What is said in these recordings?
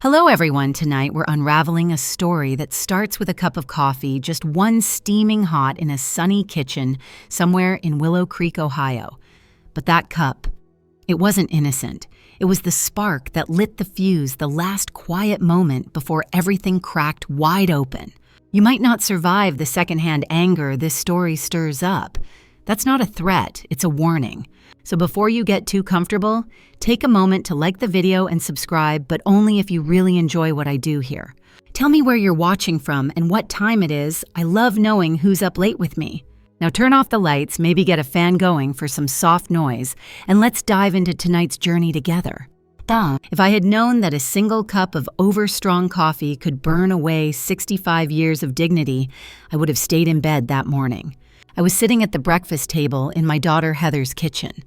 Hello, everyone. Tonight, we're unraveling a story that starts with a cup of coffee, just one steaming hot in a sunny kitchen somewhere in Willow Creek, Ohio. But that cup, it wasn't innocent. It was the spark that lit the fuse, the last quiet moment before everything cracked wide open. You might not survive the secondhand anger this story stirs up. That's not a threat, it's a warning. So before you get too comfortable, take a moment to like the video and subscribe, but only if you really enjoy what I do here. Tell me where you're watching from and what time it is. I love knowing who's up late with me. Now turn off the lights, maybe get a fan going for some soft noise, and let's dive into tonight's journey together. If I had known that a single cup of overstrong coffee could burn away 65 years of dignity, I would have stayed in bed that morning. I was sitting at the breakfast table in my daughter Heather's kitchen.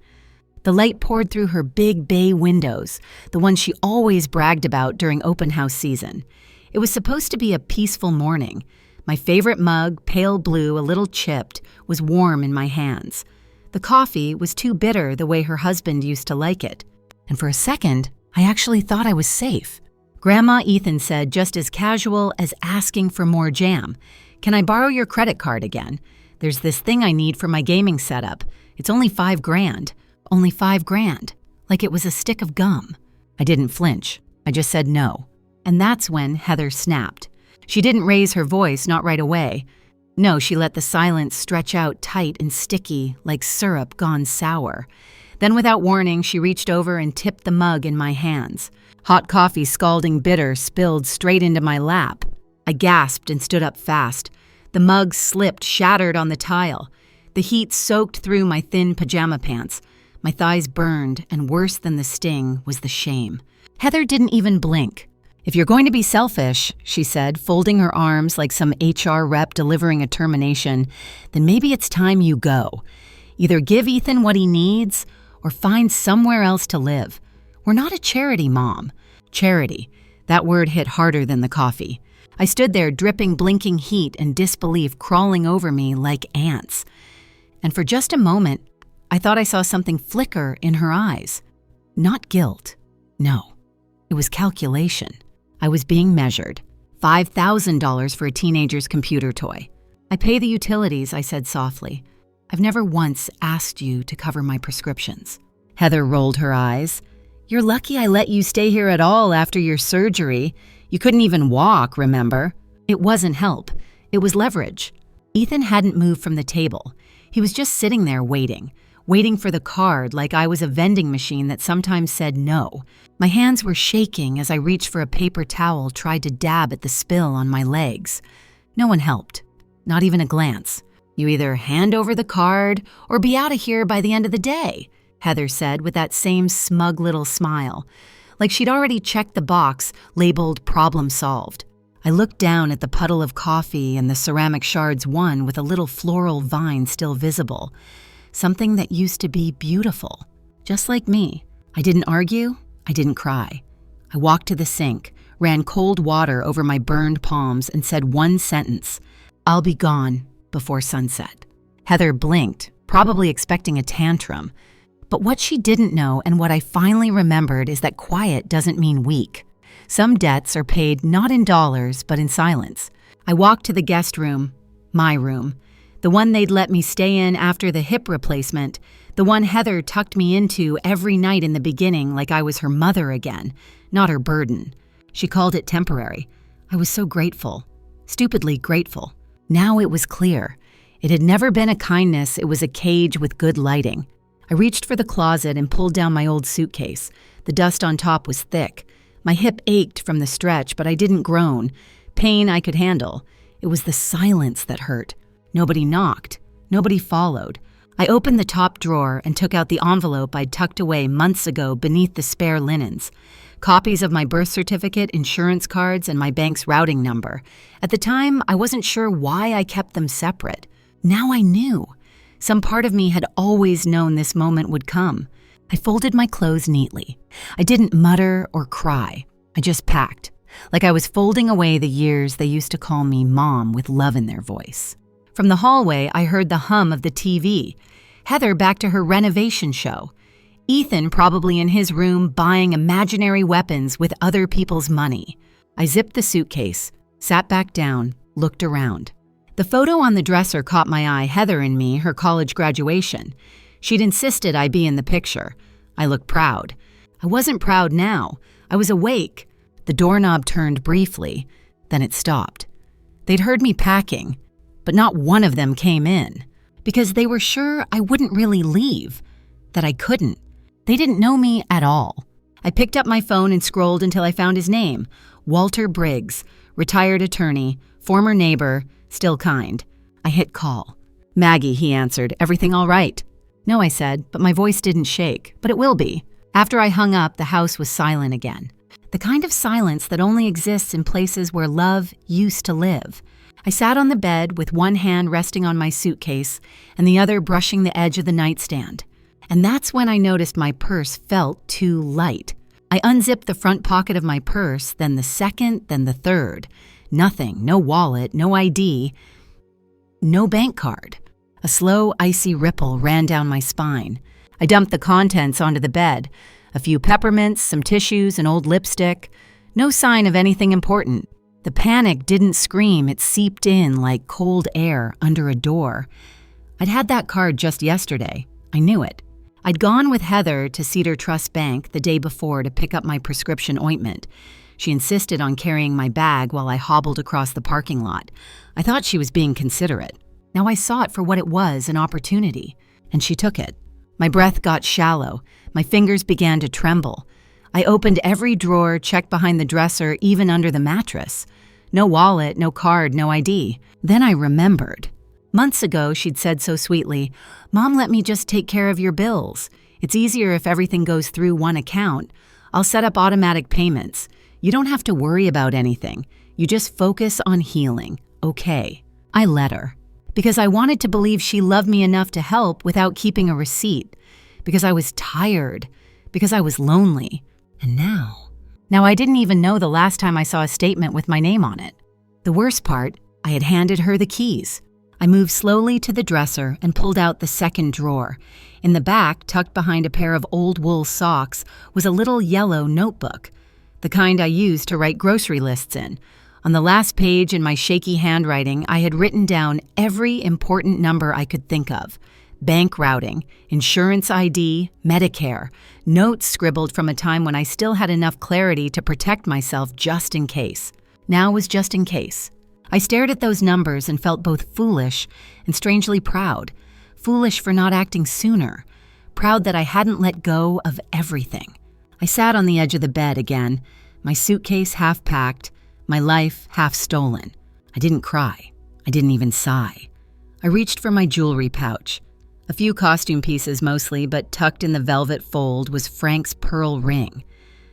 The light poured through her big bay windows, the ones she always bragged about during open house season. It was supposed to be a peaceful morning. My favorite mug, pale blue, a little chipped, was warm in my hands. The coffee was too bitter the way her husband used to like it. And for a second, I actually thought I was safe. Grandma Ethan said, just as casual as asking for more jam, "Can I borrow your credit card again? There's this thing I need for my gaming setup. It's only $5,000. Only $5,000. Like it was a stick of gum." I didn't flinch. I just said no. And that's when Heather snapped. She didn't raise her voice, not right away. No, she let the silence stretch out tight and sticky, like syrup gone sour. Then without warning, she reached over and tipped the mug in my hands. Hot coffee, scalding bitter, spilled straight into my lap. I gasped and stood up fast. The mug slipped, shattered on the tile. The heat soaked through my thin pajama pants. My thighs burned, and worse than the sting was the shame. Heather didn't even blink. "If you're going to be selfish," she said, folding her arms like some HR rep delivering a termination, "then maybe it's time you go. Either give Ethan what he needs, or find somewhere else to live. We're not a charity, Mom." Charity. That word hit harder than the coffee. I stood there, dripping, blinking heat and disbelief crawling over me like ants. And for just a moment, I thought I saw something flicker in her eyes. Not guilt. No. It was calculation. I was being measured. $5,000 for a teenager's computer toy. "I pay the utilities," I said softly. "I've never once asked you to cover my prescriptions." Heather rolled her eyes. "You're lucky I let you stay here at all after your surgery. You couldn't even walk, remember?" It wasn't help. It was leverage. Ethan hadn't moved from the table. He was just sitting there waiting for the card like I was a vending machine that sometimes said no. My hands were shaking as I reached for a paper towel, tried to dab at the spill on my legs. No one helped. Not even a glance. "You either hand over the card or be out of here by the end of the day," Heather said with that same smug little smile, like she'd already checked the box labeled problem solved. I looked down at the puddle of coffee and the ceramic shards, one with a little floral vine still visible. Something that used to be beautiful, just like me. I didn't argue. I didn't cry. I walked to the sink, ran cold water over my burned palms, and said one sentence: "I'll be gone before sunset." Heather blinked, probably expecting a tantrum. But what she didn't know, and what I finally remembered, is that quiet doesn't mean weak. Some debts are paid not in dollars, but in silence. I walked to the guest room, my room, the one they'd let me stay in after the hip replacement, the one Heather tucked me into every night in the beginning like I was her mother again, not her burden. She called it temporary. I was so grateful, stupidly grateful. Now it was clear. It had never been a kindness, it was a cage with good lighting. I reached for the closet and pulled down my old suitcase. The dust on top was thick. My hip ached from the stretch, but I didn't groan. Pain I could handle. It was the silence that hurt. Nobody knocked. Nobody followed. I opened the top drawer and took out the envelope I'd tucked away months ago beneath the spare linens. Copies of my birth certificate, insurance cards, and my bank's routing number. At the time, I wasn't sure why I kept them separate. Now I knew. Some part of me had always known this moment would come. I folded my clothes neatly. I didn't mutter or cry. I just packed, like I was folding away the years they used to call me Mom with love in their voice. From the hallway, I heard the hum of the TV. Heather back to her renovation show. Ethan probably in his room buying imaginary weapons with other people's money. I zipped the suitcase, sat back down, looked around. The photo on the dresser caught my eye, Heather and me, her college graduation. She'd insisted I be in the picture. I looked proud. I wasn't proud now. I was awake. The doorknob turned briefly, then it stopped. They'd heard me packing, but not one of them came in, because they were sure I wouldn't really leave, that I couldn't. They didn't know me at all. I picked up my phone and scrolled until I found his name, Walter Briggs, retired attorney, former neighbor, still kind. I hit call. Maggie, he answered, everything all right? No, I said, but my voice didn't shake, but it will be. After I hung up, the house was silent again. The kind of silence that only exists in places where love used to live. I sat on the bed with one hand resting on my suitcase and the other brushing the edge of the nightstand. And that's when I noticed my purse felt too light. I unzipped the front pocket of my purse, then the second, then the third. Nothing, no wallet, no ID, no bank card. A slow, icy ripple ran down my spine. I dumped the contents onto the bed. A few peppermints, some tissues, an old lipstick. No sign of anything important. The panic didn't scream, it seeped in like cold air under a door. I'd had that card just yesterday. I knew it. I'd gone with Heather to Cedar Trust Bank the day before to pick up my prescription ointment. She insisted on carrying my bag while I hobbled across the parking lot. I thought she was being considerate. Now I saw it for what it was, an opportunity, and she took it. My breath got shallow. My fingers began to tremble. I opened every drawer, checked behind the dresser, even under the mattress. No wallet, no card, no ID. Then I remembered. Months ago, she'd said so sweetly, "Mom, let me just take care of your bills. It's easier if everything goes through one account. I'll set up automatic payments. You don't have to worry about anything. You just focus on healing. Okay." I let her. Because I wanted to believe she loved me enough to help without keeping a receipt. Because I was tired. Because I was lonely. And now I didn't even know the last time I saw a statement with my name on it. The worst part, I had handed her the keys. I moved slowly to the dresser and pulled out the second drawer. In the back, tucked behind a pair of old wool socks, was a little yellow notebook, the kind I used to write grocery lists in. On the last page in my shaky handwriting, I had written down every important number I could think of. Bank routing, insurance ID, Medicare, notes scribbled from a time when I still had enough clarity to protect myself just in case. Now was just in case. I stared at those numbers and felt both foolish and strangely proud. Foolish for not acting sooner. Proud that I hadn't let go of everything. I sat on the edge of the bed again, my suitcase half packed, my life half stolen. I didn't cry. I didn't even sigh. I reached for my jewelry pouch. A few costume pieces mostly, but tucked in the velvet fold was Frank's pearl ring,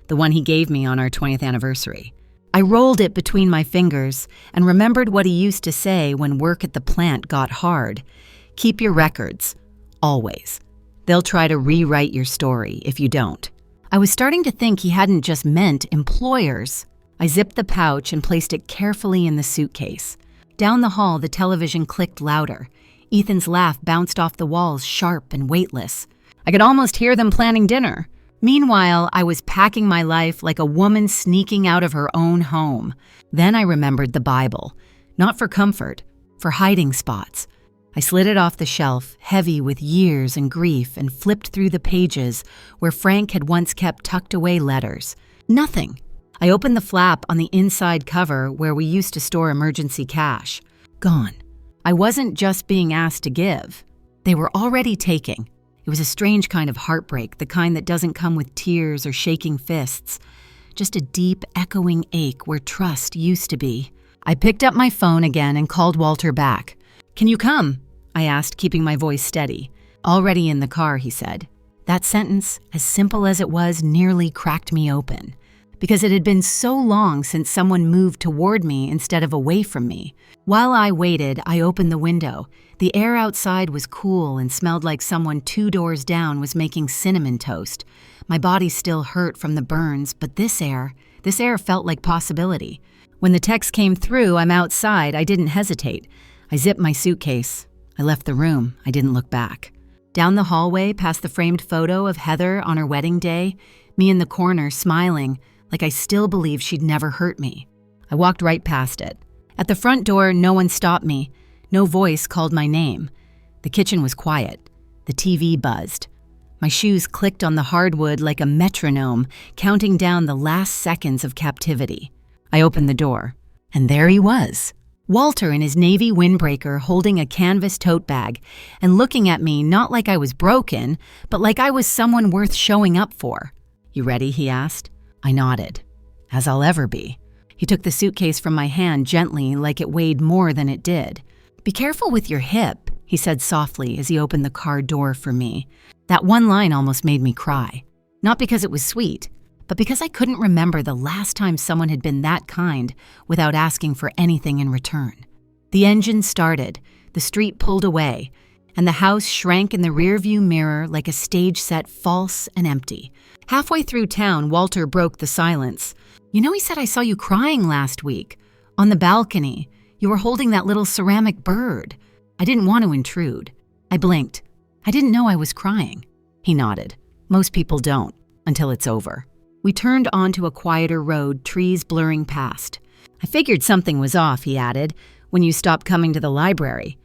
the one he gave me on our 20th anniversary. I rolled it between my fingers and remembered what he used to say when work at the plant got hard. Keep your records. Always. They'll try to rewrite your story if you don't. I was starting to think he hadn't just meant employers. I zipped the pouch and placed it carefully in the suitcase. Down the hall, the television clicked louder. Ethan's laugh bounced off the walls, sharp and weightless. I could almost hear them planning dinner. Meanwhile, I was packing my life like a woman sneaking out of her own home. Then I remembered the Bible. Not for comfort, for hiding spots. I slid it off the shelf, heavy with years and grief, and flipped through the pages where Frank had once kept tucked away letters. Nothing. I opened the flap on the inside cover where we used to store emergency cash. Gone. I wasn't just being asked to give. They were already taking. It was a strange kind of heartbreak, the kind that doesn't come with tears or shaking fists. Just a deep, echoing ache where trust used to be. I picked up my phone again and called Walter back. "Can you come?" I asked, keeping my voice steady. "Already in the car," he said. That sentence, as simple as it was, nearly cracked me open. Because it had been so long since someone moved toward me instead of away from me. While I waited, I opened the window. The air outside was cool and smelled like someone 2 doors down was making cinnamon toast. My body still hurt from the burns, but this air felt like possibility. When the text came through, "I'm outside," I didn't hesitate. I zipped my suitcase. I left the room. I didn't look back. Down the hallway, past the framed photo of Heather on her wedding day, me in the corner smiling like I still believed she'd never hurt me. I walked right past it. At the front door, no one stopped me. No voice called my name. The kitchen was quiet. The TV buzzed. My shoes clicked on the hardwood like a metronome, counting down the last seconds of captivity. I opened the door, and there he was. Walter in his navy windbreaker holding a canvas tote bag and looking at me not like I was broken, but like I was someone worth showing up for. "You ready?" he asked. I nodded. "As I'll ever be." He took the suitcase from my hand gently like it weighed more than it did. "Be careful with your hip," he said softly as he opened the car door for me. That one line almost made me cry. Not because it was sweet, but because I couldn't remember the last time someone had been that kind without asking for anything in return. The engine started, the street pulled away, and the house shrank in the rearview mirror like a stage set false and empty. Halfway through town, Walter broke the silence. "You know, he said I saw you crying last week. On the balcony. You were holding that little ceramic bird." I didn't want to intrude. I blinked. "I didn't know I was crying." He nodded. "Most people don't, until it's over." We turned onto a quieter road, trees blurring past. "I figured something was off," he added, "when you stopped coming to the library.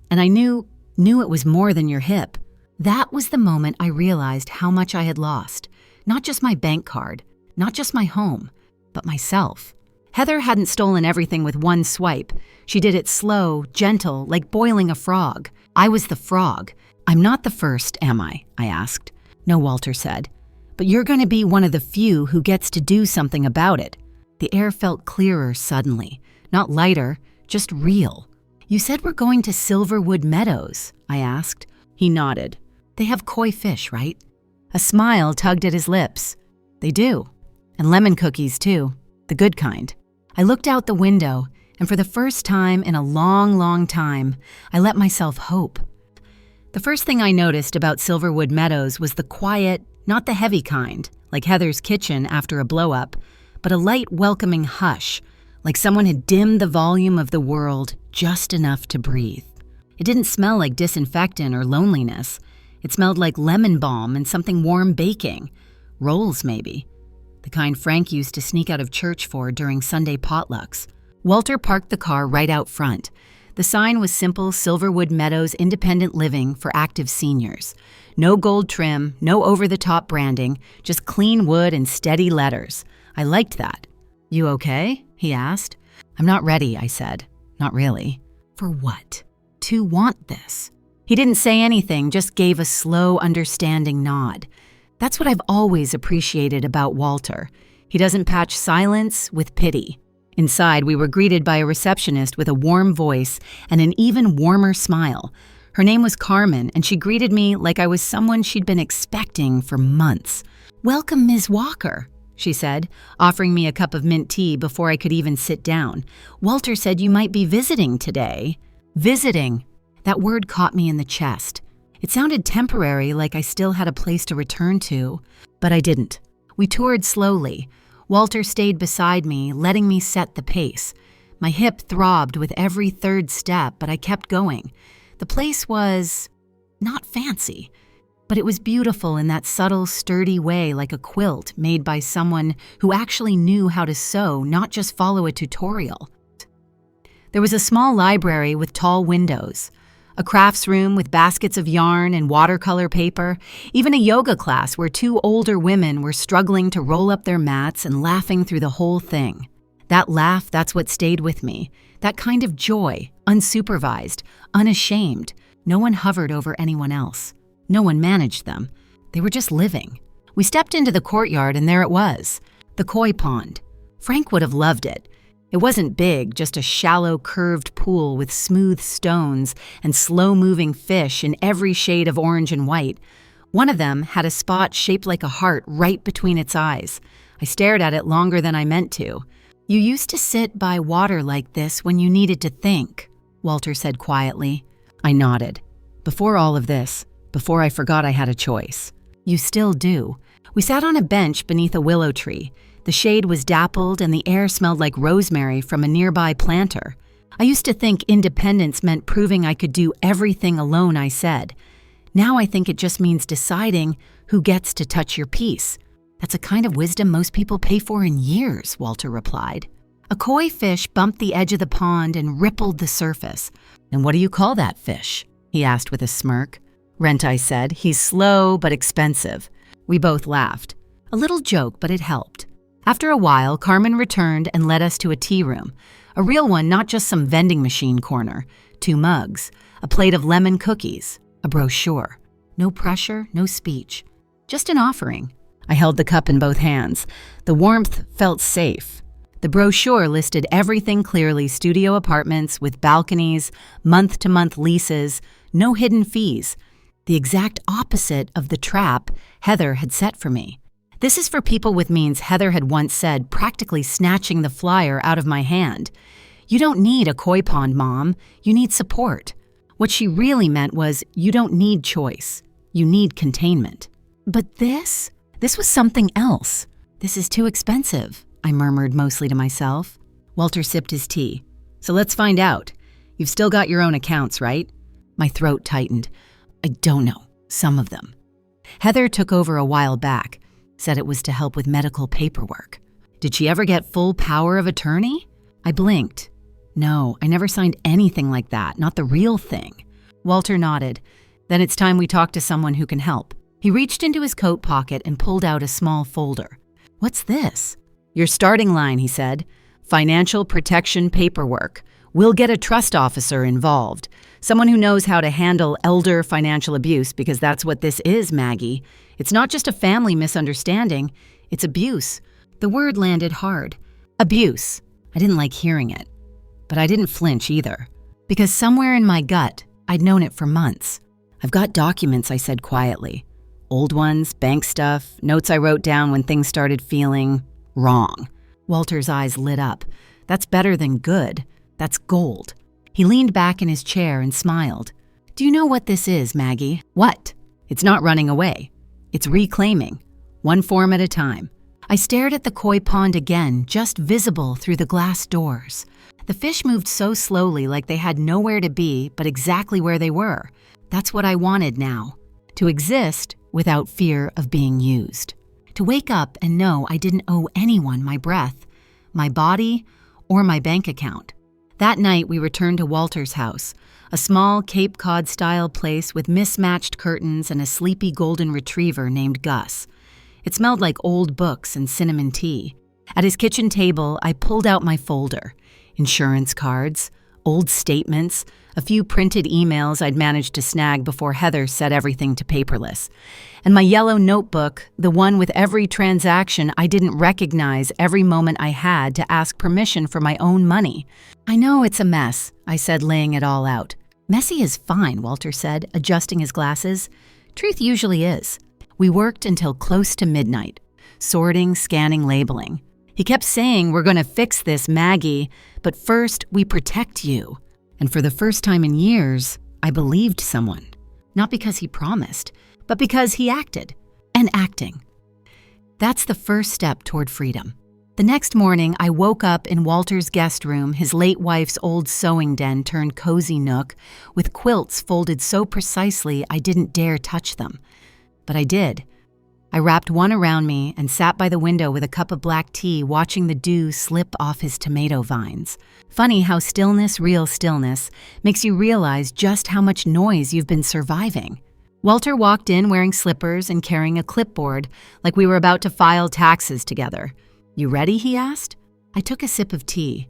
And I knew it was more than your hip." That was the moment I realized how much I had lost. Not just my bank card, not just my home, but myself. Heather hadn't stolen everything with one swipe. She did it slow, gentle, like boiling a frog. I was the frog. "I'm not the first, am I?" I asked. "No," Walter said. "But you're going to be one of the few who gets to do something about it." The air felt clearer suddenly. Not lighter, just real. "You said we're going to Silverwood Meadows," I asked. He nodded. "They have koi fish, right?" A smile tugged at his lips. "They do. And lemon cookies, too. The good kind." I looked out the window, and for the first time in a long, long time, I let myself hope. The first thing I noticed about Silverwood Meadows was the quiet, not the heavy kind, like Heather's kitchen after a blow-up, but a light, welcoming hush, like someone had dimmed the volume of the world just enough to breathe. It didn't smell like disinfectant or loneliness. It smelled like lemon balm and something warm baking. Rolls, maybe. The kind Frank used to sneak out of church for during Sunday potlucks. Walter parked the car right out front. The sign was simple Silverwood Meadows Independent Living for active seniors. No gold trim, no over-the-top branding, just clean wood and steady letters. I liked that. "You okay?" he asked. "I'm not ready," I said. "Not really." "For what?" "To want this." He didn't say anything, just gave a slow, understanding nod. That's what I've always appreciated about Walter. He doesn't patch silence with pity. Inside, we were greeted by a receptionist with a warm voice and an even warmer smile. Her name was Carmen, and she greeted me like I was someone she'd been expecting for months. "Welcome, Ms. Walker," she said, offering me a cup of mint tea before I could even sit down. "Walter said you might be visiting today." Visiting. That word caught me in the chest. It sounded temporary, like I still had a place to return to, but I didn't. We toured slowly. Walter stayed beside me, letting me set the pace. My hip throbbed with every third step, but I kept going. The place was not fancy, but it was beautiful in that subtle, sturdy way, like a quilt made by someone who actually knew how to sew, not just follow a tutorial. There was a small library with tall windows, a crafts room with baskets of yarn and watercolor paper, even a yoga class where two older women were struggling to roll up their mats and laughing through the whole thing. That laugh, that's what stayed with me. That kind of joy, unsupervised, unashamed. No one hovered over anyone else. No one managed them. They were just living. We stepped into the courtyard and there it was, the koi pond. Frank would have loved it. It wasn't big, just a shallow, curved pool with smooth stones and slow-moving fish in every shade of orange and white. One of them had a spot shaped like a heart right between its eyes. I stared at it longer than I meant to. "You used to sit by water like this when you needed to think," Walter said quietly. I nodded. "Before all of this, before I forgot I had a choice." "You still do." We sat on a bench beneath a willow tree. The shade was dappled and the air smelled like rosemary from a nearby planter. I used to think independence meant proving I could do everything alone, I said. Now I think it just means deciding who gets to touch your piece. That's a kind of wisdom most people pay for in years, Walter replied. A koi fish bumped the edge of the pond and rippled the surface. And what do you call that fish? He asked with a smirk. Rent, I said. He's slow but expensive. We both laughed. A little joke, but it helped. After a while, Carmen returned and led us to a tea room. A real one, not just some vending machine corner. 2 mugs, a plate of lemon cookies, a brochure. No pressure, no speech. Just an offering. I held the cup in both hands. The warmth felt safe. The brochure listed everything clearly: studio apartments with balconies, month-to-month leases, no hidden fees. The exact opposite of the trap Heather had set for me. This is for people with means, Heather had once said, practically snatching the flyer out of my hand. You don't need a koi pond, Mom. You need support. What she really meant was, you don't need choice. You need containment. But this was something else. This is too expensive, I murmured mostly to myself. Walter sipped his tea. So let's find out. You've still got your own accounts, right? My throat tightened. I don't know. Some of them. Heather took over a while back. Said it was to help with medical paperwork. Did she ever get full power of attorney? I blinked. No, I never signed anything like that, not the real thing. Walter nodded. Then it's time we talk to someone who can help. He reached into his coat pocket and pulled out a small folder. What's this? Your starting line, he said. Financial protection paperwork. We'll get a trust officer involved. Someone who knows how to handle elder financial abuse, because that's what this is, Maggie. It's not just a family misunderstanding. It's abuse. The word landed hard. Abuse. I didn't like hearing it. But I didn't flinch either. Because somewhere in my gut, I'd known it for months. I've got documents, I said quietly. Old ones, bank stuff, notes I wrote down when things started feeling wrong. Walter's eyes lit up. That's better than good. That's gold. He leaned back in his chair and smiled. Do you know what this is, Maggie? What? It's not running away. It's reclaiming. One form at a time. I stared at the koi pond again, just visible through the glass doors. The fish moved so slowly, like they had nowhere to be, but exactly where they were. That's what I wanted now. To exist without fear of being used. To wake up and know I didn't owe anyone my breath, my body, or my bank account. That night, we returned to Walter's house, a small Cape Cod-style place with mismatched curtains and a sleepy golden retriever named Gus. It smelled like old books and cinnamon tea. At his kitchen table, I pulled out my folder. Insurance cards, old statements, a few printed emails I'd managed to snag before Heather set everything to paperless. And my yellow notebook, the one with every transaction I didn't recognize every moment I had to ask permission for my own money. I know it's a mess, I said, laying it all out. Messy is fine, Walter said, adjusting his glasses. Truth usually is. We worked until close to midnight, sorting, scanning, labeling. He kept saying, we're going to fix this, Maggie, but first we protect you. And for the first time in years, I believed someone. Not because he promised, but because he acted. And acting. That's the first step toward freedom. The next morning, I woke up in Walter's guest room, his late wife's old sewing den turned cozy nook, with quilts folded so precisely I didn't dare touch them. But I did. I wrapped one around me and sat by the window with a cup of black tea, watching the dew slip off his tomato vines. Funny how stillness, real stillness, makes you realize just how much noise you've been surviving. Walter walked in wearing slippers and carrying a clipboard, like we were about to file taxes together. You ready? He asked. I took a sip of tea.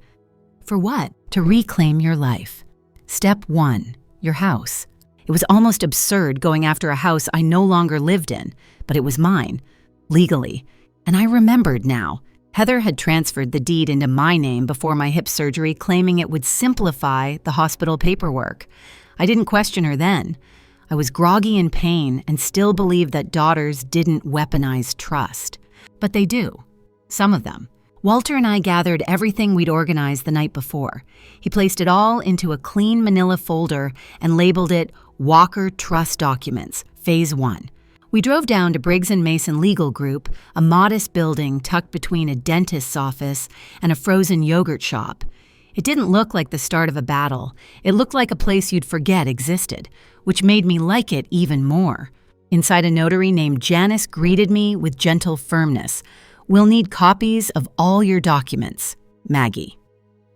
For what? To reclaim your life. Step 1, your house. It was almost absurd going after a house I no longer lived in, but it was mine, legally. And I remembered now. Heather had transferred the deed into my name before my hip surgery, claiming it would simplify the hospital paperwork. I didn't question her then. I was groggy in pain and still believed that daughters didn't weaponize trust. But they do. Some of them. Walter and I gathered everything we'd organized the night before. He placed it all into a clean manila folder and labeled it Walker Trust Documents, Phase 1. We drove down to Briggs & Mason Legal Group, a modest building tucked between a dentist's office and a frozen yogurt shop. It didn't look like the start of a battle. It looked like a place you'd forget existed, which made me like it even more. Inside, a notary named Janice greeted me with gentle firmness. "We'll need copies of all your documents, Maggie."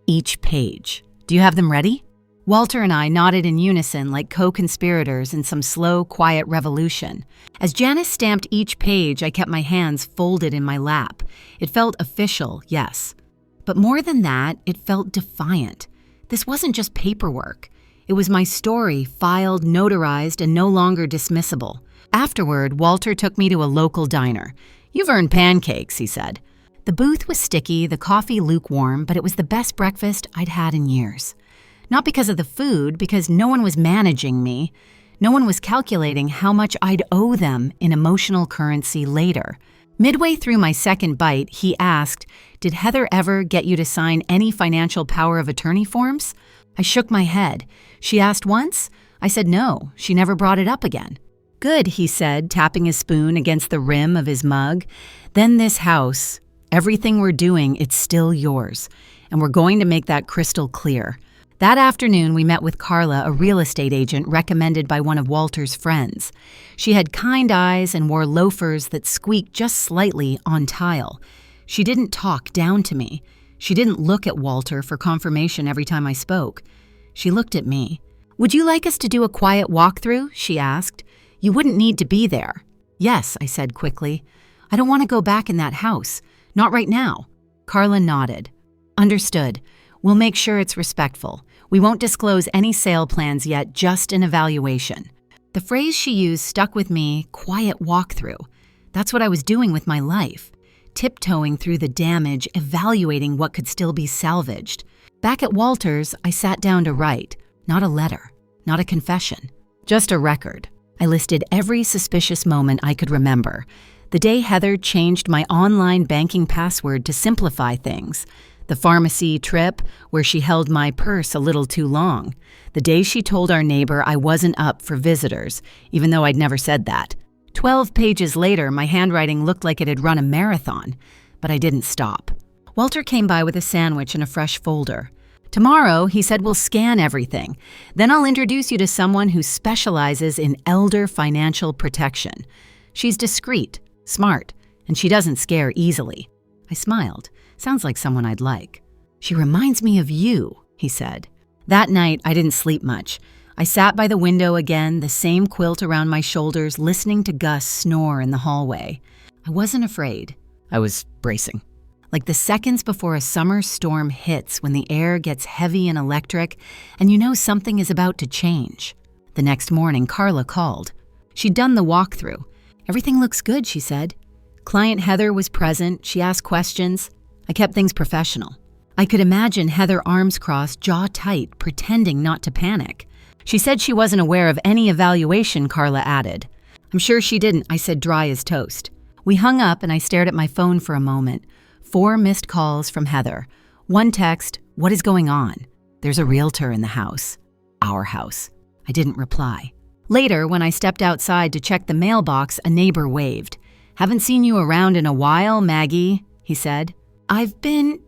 Each page. "Do you have them ready?" Walter and I nodded in unison like co-conspirators in some slow, quiet revolution. As Janice stamped each page, I kept my hands folded in my lap. It felt official, yes. But more than that, it felt defiant. This wasn't just paperwork. It was my story, filed, notarized, and no longer dismissible. Afterward, Walter took me to a local diner. "You've earned pancakes," he said. The booth was sticky, the coffee lukewarm, but it was the best breakfast I'd had in years. Not because of the food, because no one was managing me. No one was calculating how much I'd owe them in emotional currency later. Midway through my second bite, he asked, "Did Heather ever get you to sign any financial power of attorney forms?" I shook my head. "She asked once?" I said no. She never brought it up again. "Good," he said, tapping his spoon against the rim of his mug. "Then this house, everything we're doing, it's still yours. And we're going to make that crystal clear." That afternoon, we met with Carla, a real estate agent recommended by one of Walter's friends. She had kind eyes and wore loafers that squeaked just slightly on tile. She didn't talk down to me. She didn't look at Walter for confirmation every time I spoke. She looked at me. "Would you like us to do a quiet walkthrough?" she asked. "You wouldn't need to be there." "Yes," I said quickly. "I don't want to go back in that house. Not right now." Carla nodded. "Understood. We'll make sure it's respectful. We won't disclose any sale plans yet, just an evaluation." The phrase she used stuck with me, quiet walkthrough. That's what I was doing with my life. Tiptoeing through the damage, evaluating what could still be salvaged. Back at Walter's, I sat down to write. Not a letter, not a confession, just a record. I listed every suspicious moment I could remember. The day Heather changed my online banking password to simplify things. The pharmacy trip where she held my purse a little too long. The day she told our neighbor I wasn't up for visitors, even though I'd never said that. 12 pages later, my handwriting looked like it had run a marathon, but I didn't stop. Walter came by with a sandwich and a fresh folder. "Tomorrow," he said, "we'll scan everything. Then I'll introduce you to someone who specializes in elder financial protection. She's discreet, smart, and she doesn't scare easily." I smiled. "Sounds like someone I'd like." "She reminds me of you," he said. That night, I didn't sleep much. I sat by the window again, the same quilt around my shoulders, listening to Gus snore in the hallway. I wasn't afraid. I was bracing. Like the seconds before a summer storm hits when the air gets heavy and electric, and you know something is about to change. The next morning, Carla called. She'd done the walkthrough. "Everything looks good," she said. Client Heather was present. She asked questions. I kept things professional. I could imagine Heather, arms crossed, jaw tight, pretending not to panic. She said she wasn't aware of any evaluation, Carla added. "I'm sure she didn't," I said, dry as toast. We hung up and I stared at my phone for a moment. 4 missed calls from Heather. One text, "What is going on?" "There's a realtor in the house." Our house. I didn't reply. Later, when I stepped outside to check the mailbox, a neighbor waved. "Haven't seen you around in a while, Maggie," he said. "I've been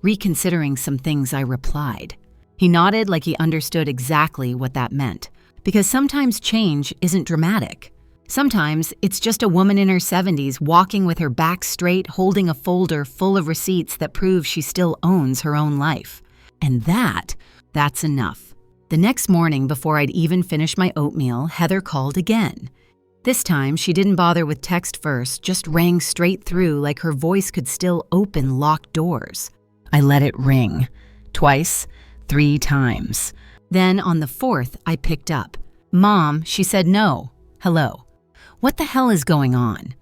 reconsidering some things," I replied. He nodded like he understood exactly what that meant. Because sometimes change isn't dramatic. Sometimes it's just a woman in her 70s walking with her back straight, holding a folder full of receipts that prove she still owns her own life. And that's enough. The next morning, before I'd even finished my oatmeal, Heather called again. This time, she didn't bother with text first, just rang straight through like her voice could still open locked doors. I let it ring. Twice, 3 times. Then on the 4th, I picked up. "Mom," she said. "No. Hello." "What the hell is going on?"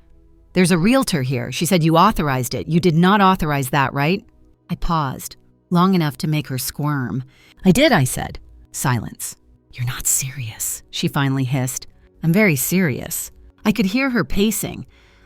"There's a realtor here. She said you authorized it. You did not authorize that, right?" I paused, long enough to make her squirm. "I did," I said. Silence. "You're not serious," she finally hissed. "I'm very serious." I could hear her pacing.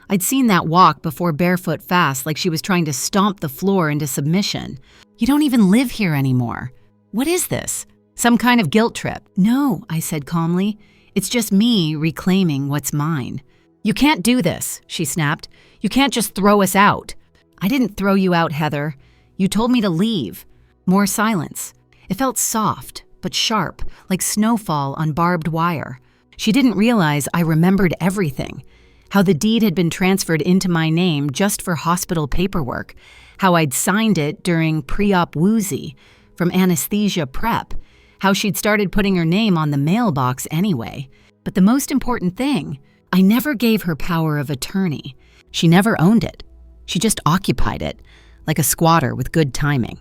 I'd seen that walk before barefoot fast, like she was trying to stomp the floor into submission. "You don't even live here anymore. What is this? Some kind of guilt trip?" "No," I said calmly. "It's just me reclaiming what's mine." "You can't do this," she snapped. "You can't just throw us out." "I didn't throw you out, Heather. You told me to leave." More silence. It felt soft, but sharp, like snowfall on barbed wire. She didn't realize I remembered everything. How the deed had been transferred into my name just for hospital paperwork. How I'd signed it during pre-op woozy, from anesthesia prep. How she'd started putting her name on the mailbox anyway. But the most important thing, I never gave her power of attorney. She never owned it. She just occupied it, like a squatter with good timing.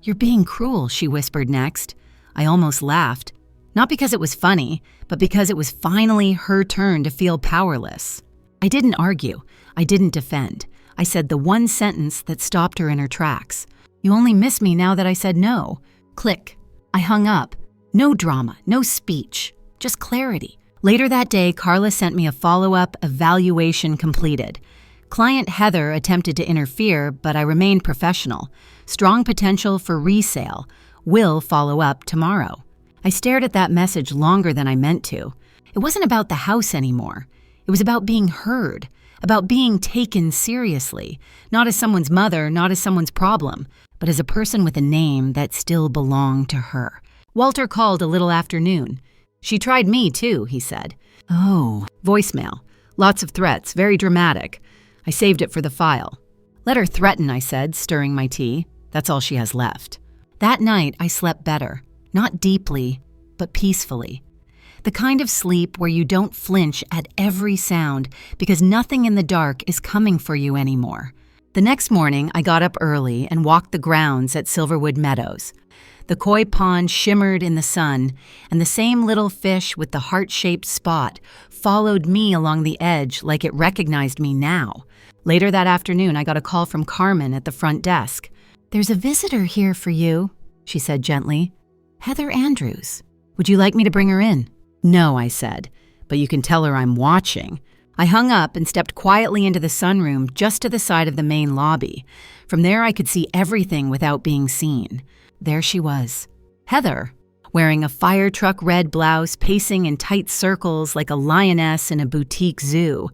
"You're being cruel," she whispered next. I almost laughed. Not because it was funny, but because it was finally her turn to feel powerless. I didn't argue. I didn't defend. I said the one sentence that stopped her in her tracks. "You only miss me now that I said no." Click. I hung up. No drama, no speech, just clarity. Later that day, Carla sent me a follow-up evaluation completed. Client Heather attempted to interfere, but I remained professional. Strong potential for resale. Will follow up tomorrow. I stared at that message longer than I meant to. It wasn't about the house anymore. It was about being heard, about being taken seriously, not as someone's mother, not as someone's problem, but as a person with a name that still belonged to her. Walter called a little after noon. "She tried me too," he said. Oh, voicemail. Lots of threats, very dramatic. I saved it for the file. "Let her threaten," I said, stirring my tea. That's all she has left. That night, I slept better. Not deeply, but peacefully. The kind of sleep where you don't flinch at every sound because nothing in the dark is coming for you anymore. The next morning, I got up early and walked the grounds at Silverwood Meadows. The koi pond shimmered in the sun, and the same little fish with the heart-shaped spot followed me along the edge like it recognized me now. Later that afternoon, I got a call from Carmen at the front desk. "There's a visitor here for you," she said gently. "Heather Andrews. Would you like me to bring her in?" "No," I said, "but you can tell her I'm watching." I hung up and stepped quietly into the sunroom just to the side of the main lobby. From there, I could see everything without being seen. There she was, Heather, wearing a fire truck red blouse, pacing in tight circles like a lioness in a boutique zoo.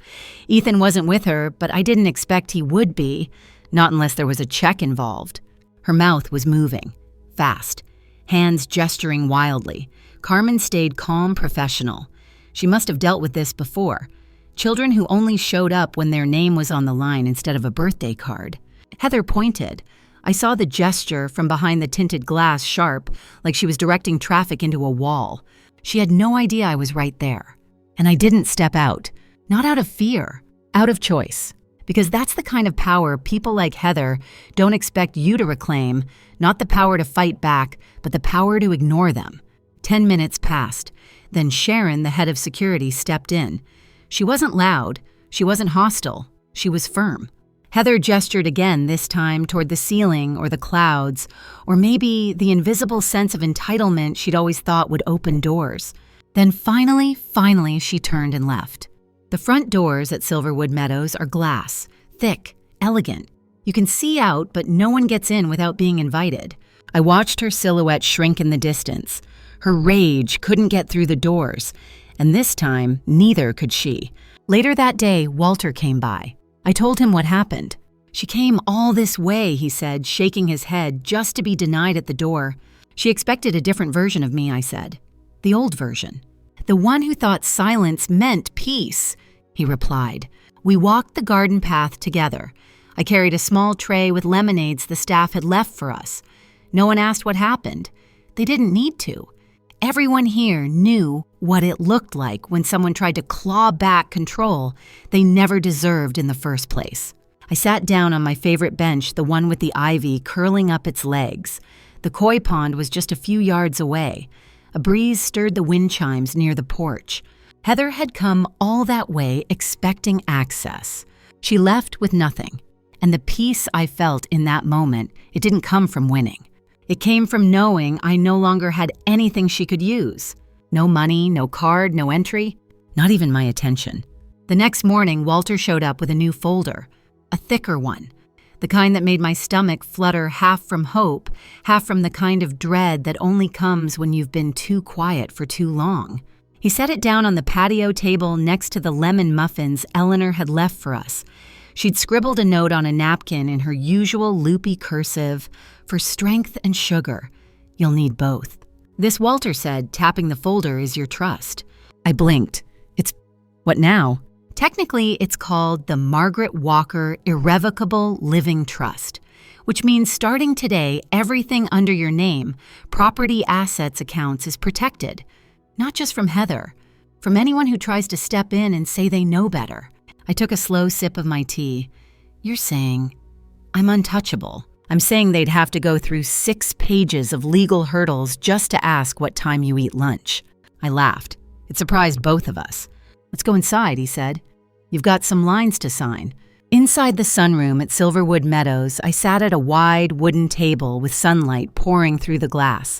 Ethan wasn't with her, but I didn't expect he would be, not unless there was a check involved. Her mouth was moving, fast, hands gesturing wildly. Carmen stayed calm, professional. She must have dealt with this before. Children who only showed up when their name was on the line instead of a birthday card. Heather pointed. I saw the gesture from behind the tinted glass sharp, like she was directing traffic into a wall. She had no idea I was right there. And I didn't step out. Not out of fear, out of choice. Because that's the kind of power people like Heather don't expect you to reclaim, not the power to fight back, but the power to ignore them. 10 minutes passed. Then Sharon, the head of security, stepped in. She wasn't loud. She wasn't hostile. She was firm. Heather gestured again, this time toward the ceiling or the clouds, or maybe the invisible sense of entitlement she'd always thought would open doors. Then finally, she turned and left. The front doors at Silverwood Meadows are glass, thick, elegant. You can see out, but no one gets in without being invited. I watched her silhouette shrink in the distance. Her rage couldn't get through the doors, and this time, neither could she. Later that day, Walter came by. I told him what happened. "She came all this way," he said, shaking his head, "just to be denied at the door." "She expected a different version of me," I said. "The old version. The one who thought silence meant peace," he replied. We walked the garden path together. I carried a small tray with lemonades the staff had left for us. No one asked what happened. They didn't need to. Everyone here knew what it looked like when someone tried to claw back control they never deserved in the first place. I sat down on my favorite bench, the one with the ivy curling up its legs. The koi pond was just a few yards away. A breeze stirred the wind chimes near the porch. Heather had come all that way expecting access. She left with nothing. And the peace I felt in that moment, it didn't come from winning. It came from knowing I no longer had anything she could use. No money, no card, no entry, not even my attention. The next morning, Walter showed up with a new folder, a thicker one, the kind that made my stomach flutter half from hope, half from the kind of dread that only comes when you've been too quiet for too long. He set it down on the patio table next to the lemon muffins Eleanor had left for us. She'd scribbled a note on a napkin in her usual loopy cursive, "For strength and sugar, you'll need both." "This," Walter said, tapping the folder, "is your trust." I blinked. "It's what now?" "Technically, it's called the Margaret Walker Irrevocable Living Trust, which means starting today, everything under your name, property, assets, accounts, is protected. Not just from Heather, from anyone who tries to step in and say they know better." I took a slow sip of my tea. "You're saying I'm untouchable. I'm saying they'd have to go through 6 pages of legal hurdles just to ask what time you eat lunch." I laughed. It surprised both of us. "Let's go inside," he said. "You've got some lines to sign." Inside the sunroom at Silverwood Meadows, I sat at a wide wooden table with sunlight pouring through the glass.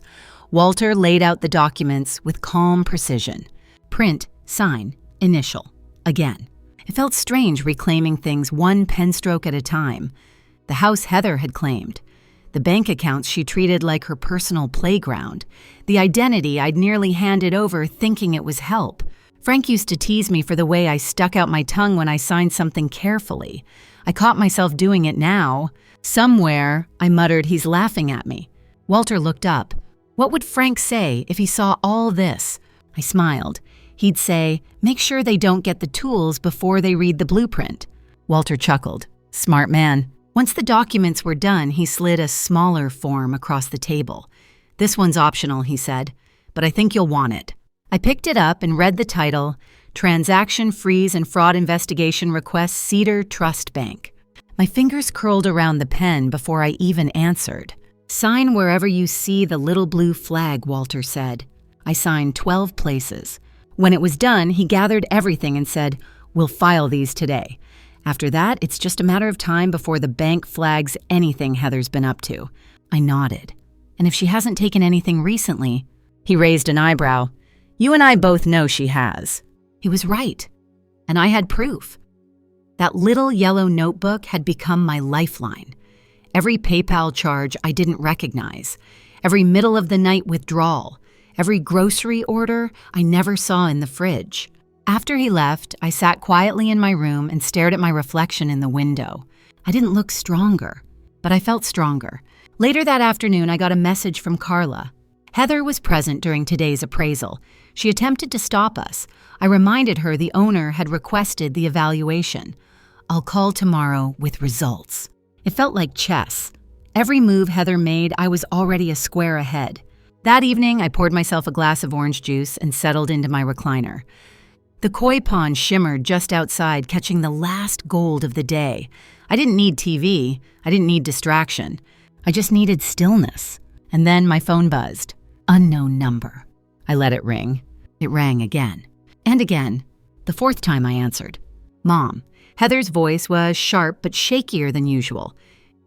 Walter laid out the documents with calm precision. Print, sign, initial. Again. It felt strange reclaiming things one pen stroke at a time. The house Heather had claimed. The bank accounts she treated like her personal playground. The identity I'd nearly handed over thinking it was help. Frank used to tease me for the way I stuck out my tongue when I signed something carefully. I caught myself doing it now. "Somewhere," I muttered, "he's laughing at me." Walter looked up. What would Frank say if he saw all this? I smiled. He'd say, "Make sure they don't get the tools before they read the blueprint." Walter chuckled. Smart man. Once the documents were done, he slid a smaller form across the table. "This one's optional," he said, "but I think you'll want it." I picked it up and read the title, Transaction Freeze and Fraud Investigation Request, Cedar Trust Bank. My fingers curled around the pen before I even answered. "Sign wherever you see the little blue flag," Walter said. I signed 12 places. When it was done, he gathered everything and said, "We'll file these today. After that, it's just a matter of time before the bank flags anything Heather's been up to." I nodded. "And if she hasn't taken anything recently?" He raised an eyebrow. "You and I both know she has." He was right. And I had proof. That little yellow notebook had become my lifeline. Every PayPal charge I didn't recognize. Every middle-of-the-night withdrawal. Every grocery order I never saw in the fridge. After he left, I sat quietly in my room and stared at my reflection in the window. I didn't look stronger, but I felt stronger. Later that afternoon, I got a message from Carla. Heather was present during today's appraisal. She attempted to stop us. I reminded her the owner had requested the evaluation. "I'll call tomorrow with results." It felt like chess. Every move Heather made, I was already a square ahead. That evening, I poured myself a glass of orange juice and settled into my recliner. The koi pond shimmered just outside, catching the last gold of the day. I didn't need TV. I didn't need distraction. I just needed stillness. And then my phone buzzed. Unknown number. I let it ring. It rang again. And again. The 4th time I answered. Mom. Heather's voice was sharp but shakier than usual.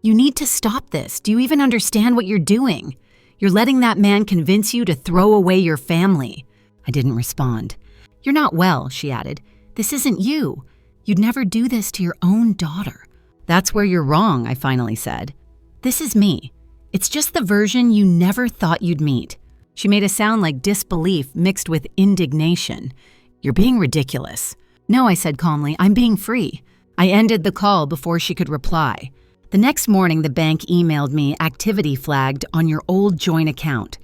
"You need to stop this. Do you even understand what you're doing? You're letting that man convince you to throw away your family." I didn't respond. "You're not well," she added. "This isn't you. You'd never do this to your own daughter." "That's where you're wrong," I finally said. "This is me. It's just the version you never thought you'd meet." She made a sound like disbelief mixed with indignation. "You're being ridiculous." "No," I said calmly, "I'm being free." I ended the call before she could reply. The next morning, the bank emailed me activity flagged on your old joint account.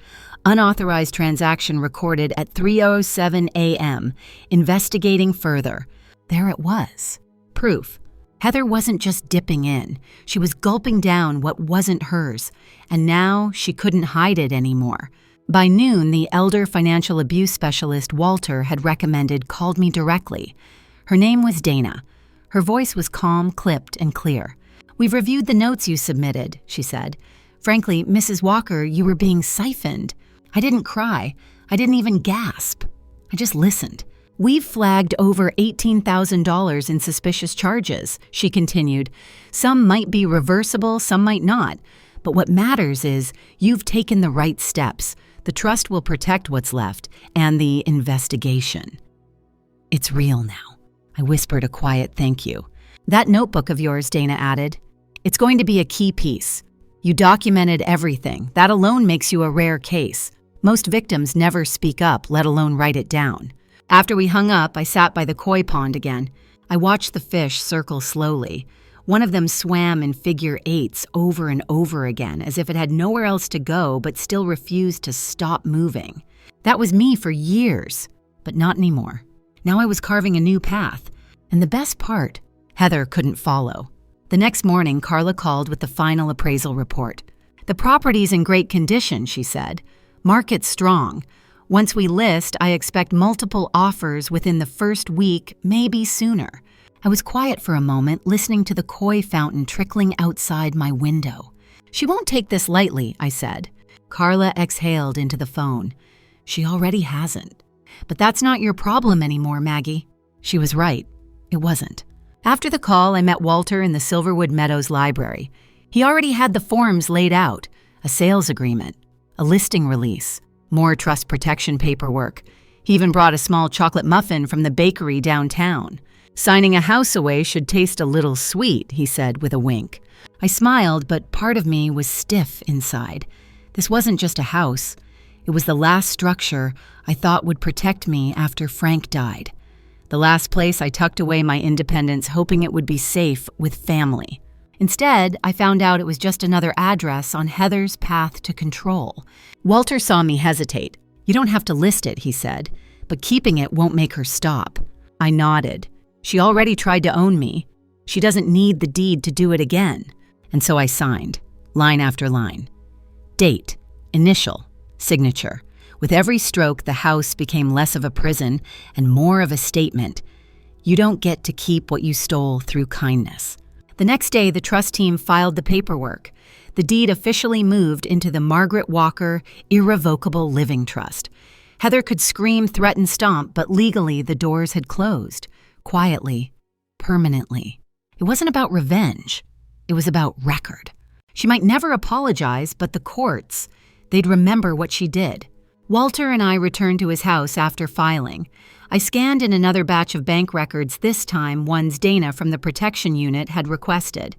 Unauthorized transaction recorded at 3:07 a.m. Investigating further. There it was. Proof. Heather wasn't just dipping in. She was gulping down what wasn't hers. And now she couldn't hide it anymore. By noon, the elder financial abuse specialist Walter had recommended called me directly. Her name was Dana. Her voice was calm, clipped, and clear. "We've reviewed the notes you submitted," she said. "Frankly, Mrs. Walker, you were being siphoned." I didn't cry. I didn't even gasp. I just listened. "We've flagged over $18,000 in suspicious charges," she continued. "Some might be reversible, some might not. But what matters is you've taken the right steps. The trust will protect what's left, and the investigation. It's real now." I whispered a quiet thank you. "That notebook of yours," Dana added. "It's going to be a key piece. You documented everything. That alone makes you a rare case. Most victims never speak up, let alone write it down." After we hung up, I sat by the koi pond again. I watched the fish circle slowly. One of them swam in figure eights over and over again, as if it had nowhere else to go but still refused to stop moving. That was me for years, but not anymore. Now I was carving a new path. And the best part, Heather couldn't follow. The next morning, Carla called with the final appraisal report. "The property's in great condition," she said. "Market's strong. Once we list, I expect multiple offers within the first week, maybe sooner." I was quiet for a moment, listening to the koi fountain trickling outside my window. "She won't take this lightly," I said. Carla exhaled into the phone. "She already hasn't. But that's not your problem anymore, Maggie." She was right. It wasn't. After the call, I met Walter in the Silverwood Meadows library. He already had the forms laid out: a sales agreement, a listing release, more trust protection paperwork. He even brought a small chocolate muffin from the bakery downtown. "Signing a house away should taste a little sweet," he said with a wink. I smiled, but part of me was stiff inside. This wasn't just a house. It was the last structure I thought would protect me after Frank died. The last place I tucked away my independence, hoping it would be safe with family. Instead, I found out it was just another address on Heather's path to control. Walter saw me hesitate. "You don't have to list it," he said, "but keeping it won't make her stop." I nodded. She already tried to own me. She doesn't need the deed to do it again. And so I signed, line after line. Date, initial, signature. With every stroke, the house became less of a prison and more of a statement. You don't get to keep what you stole through kindness. The next day, the trust team filed the paperwork. The deed officially moved into the Margaret Walker Irrevocable Living Trust. Heather could scream, threaten, stomp, but legally the doors had closed. Quietly, permanently. It wasn't about revenge. It was about record. She might never apologize, but the courts, they'd remember what she did. Walter and I returned to his house after filing. I scanned in another batch of bank records, this time ones Dana from the protection unit had requested.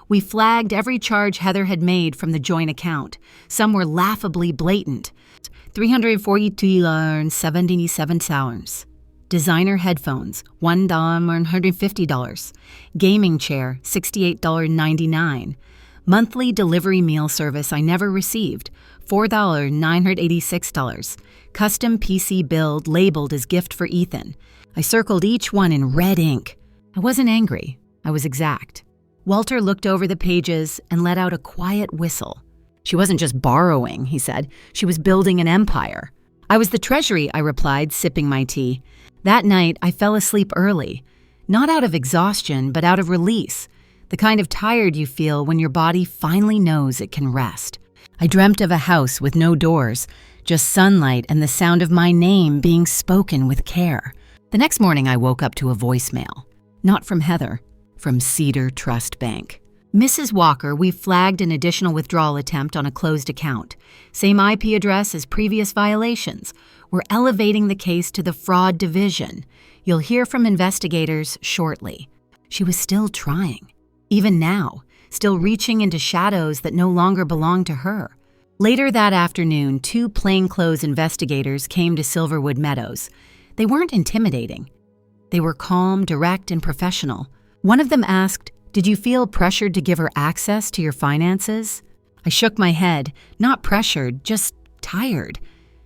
We flagged every charge Heather had made from the joint account. Some were laughably blatant. $342.77. Designer headphones, $150. Gaming chair, $68.99. Monthly delivery meal service I never received, $4,986. Custom PC build labeled as gift for Ethan. I circled each one in red ink. I wasn't angry. I was exact. Walter looked over the pages and let out a quiet whistle. "She wasn't just borrowing," he said. "She was building an empire." "I was the treasury," I replied, sipping my tea. That night, I fell asleep early. Not out of exhaustion, but out of release. The kind of tired you feel when your body finally knows it can rest. I dreamt of a house with no doors, just sunlight and the sound of my name being spoken with care. The next morning, I woke up to a voicemail. Not from Heather, from Cedar Trust Bank. "Mrs. Walker, we've flagged an additional withdrawal attempt on a closed account. Same IP address as previous violations. We're elevating the case to the fraud division. You'll hear from investigators shortly." She was still trying. Even now, still reaching into shadows that no longer belonged to her. Later that afternoon, 2 plainclothes investigators came to Silverwood Meadows. They weren't intimidating. They were calm, direct, and professional. One of them asked, "Did you feel pressured to give her access to your finances?" I shook my head, not pressured, just tired.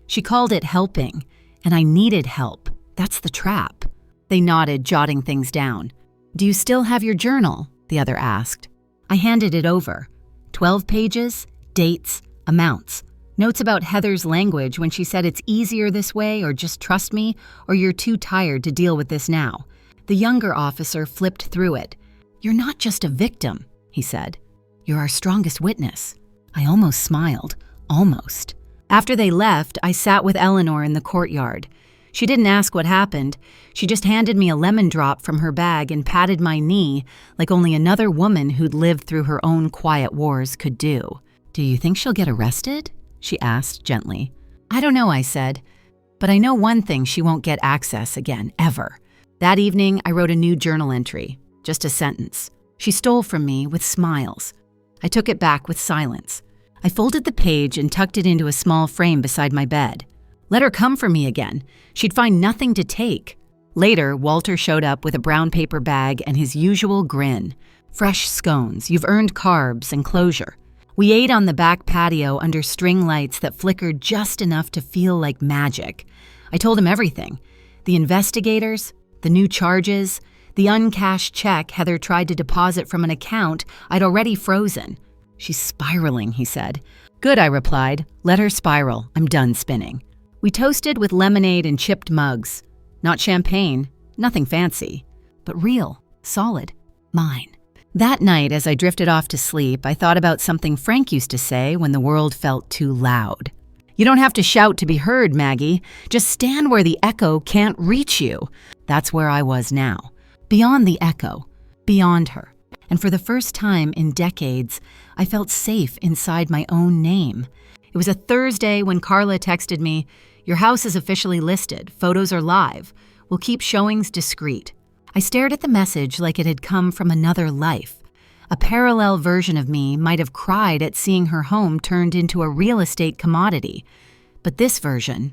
She called it helping, and I needed help. That's the trap. They nodded, jotting things down. "Do you still have your journal?" the other asked. I handed it over. 12 pages, dates, amounts. Notes about Heather's language when she said it's easier this way, or just trust me, or you're too tired to deal with this now. The younger officer flipped through it. "You're not just a victim," he said. "You're our strongest witness." I almost smiled. Almost. After they left, I sat with Eleanor in the courtyard. She didn't ask what happened. She just handed me a lemon drop from her bag and patted my knee like only another woman who'd lived through her own quiet wars could do. "Do you think she'll get arrested?" she asked gently. "I don't know," I said. "But I know one thing, she won't get access again, ever." That evening, I wrote a new journal entry. Just a sentence. She stole from me with smiles. I took it back with silence. I folded the page and tucked it into a small frame beside my bed. Let her come for me again. She'd find nothing to take. Later, Walter showed up with a brown paper bag and his usual grin. Fresh scones, you've earned carbs and closure. We ate on the back patio under string lights that flickered just enough to feel like magic. I told him everything. The investigators, the new charges, the uncashed check Heather tried to deposit from an account I'd already frozen. She's spiraling, he said. Good, I replied. Let her spiral. I'm done spinning. We toasted with lemonade and chipped mugs. Not champagne, nothing fancy, but real, solid, mine. That night, as I drifted off to sleep, I thought about something Frank used to say when the world felt too loud. You don't have to shout to be heard, Maggie. Just stand where the echo can't reach you. That's where I was now. Beyond the echo, beyond her. And for the first time in decades, I felt safe inside my own name. It was a Thursday when Carla texted me, "Your house is officially listed. Photos are live. We'll keep showings discreet." I stared at the message like it had come from another life. A parallel version of me might have cried at seeing her home turned into a real estate commodity. But this version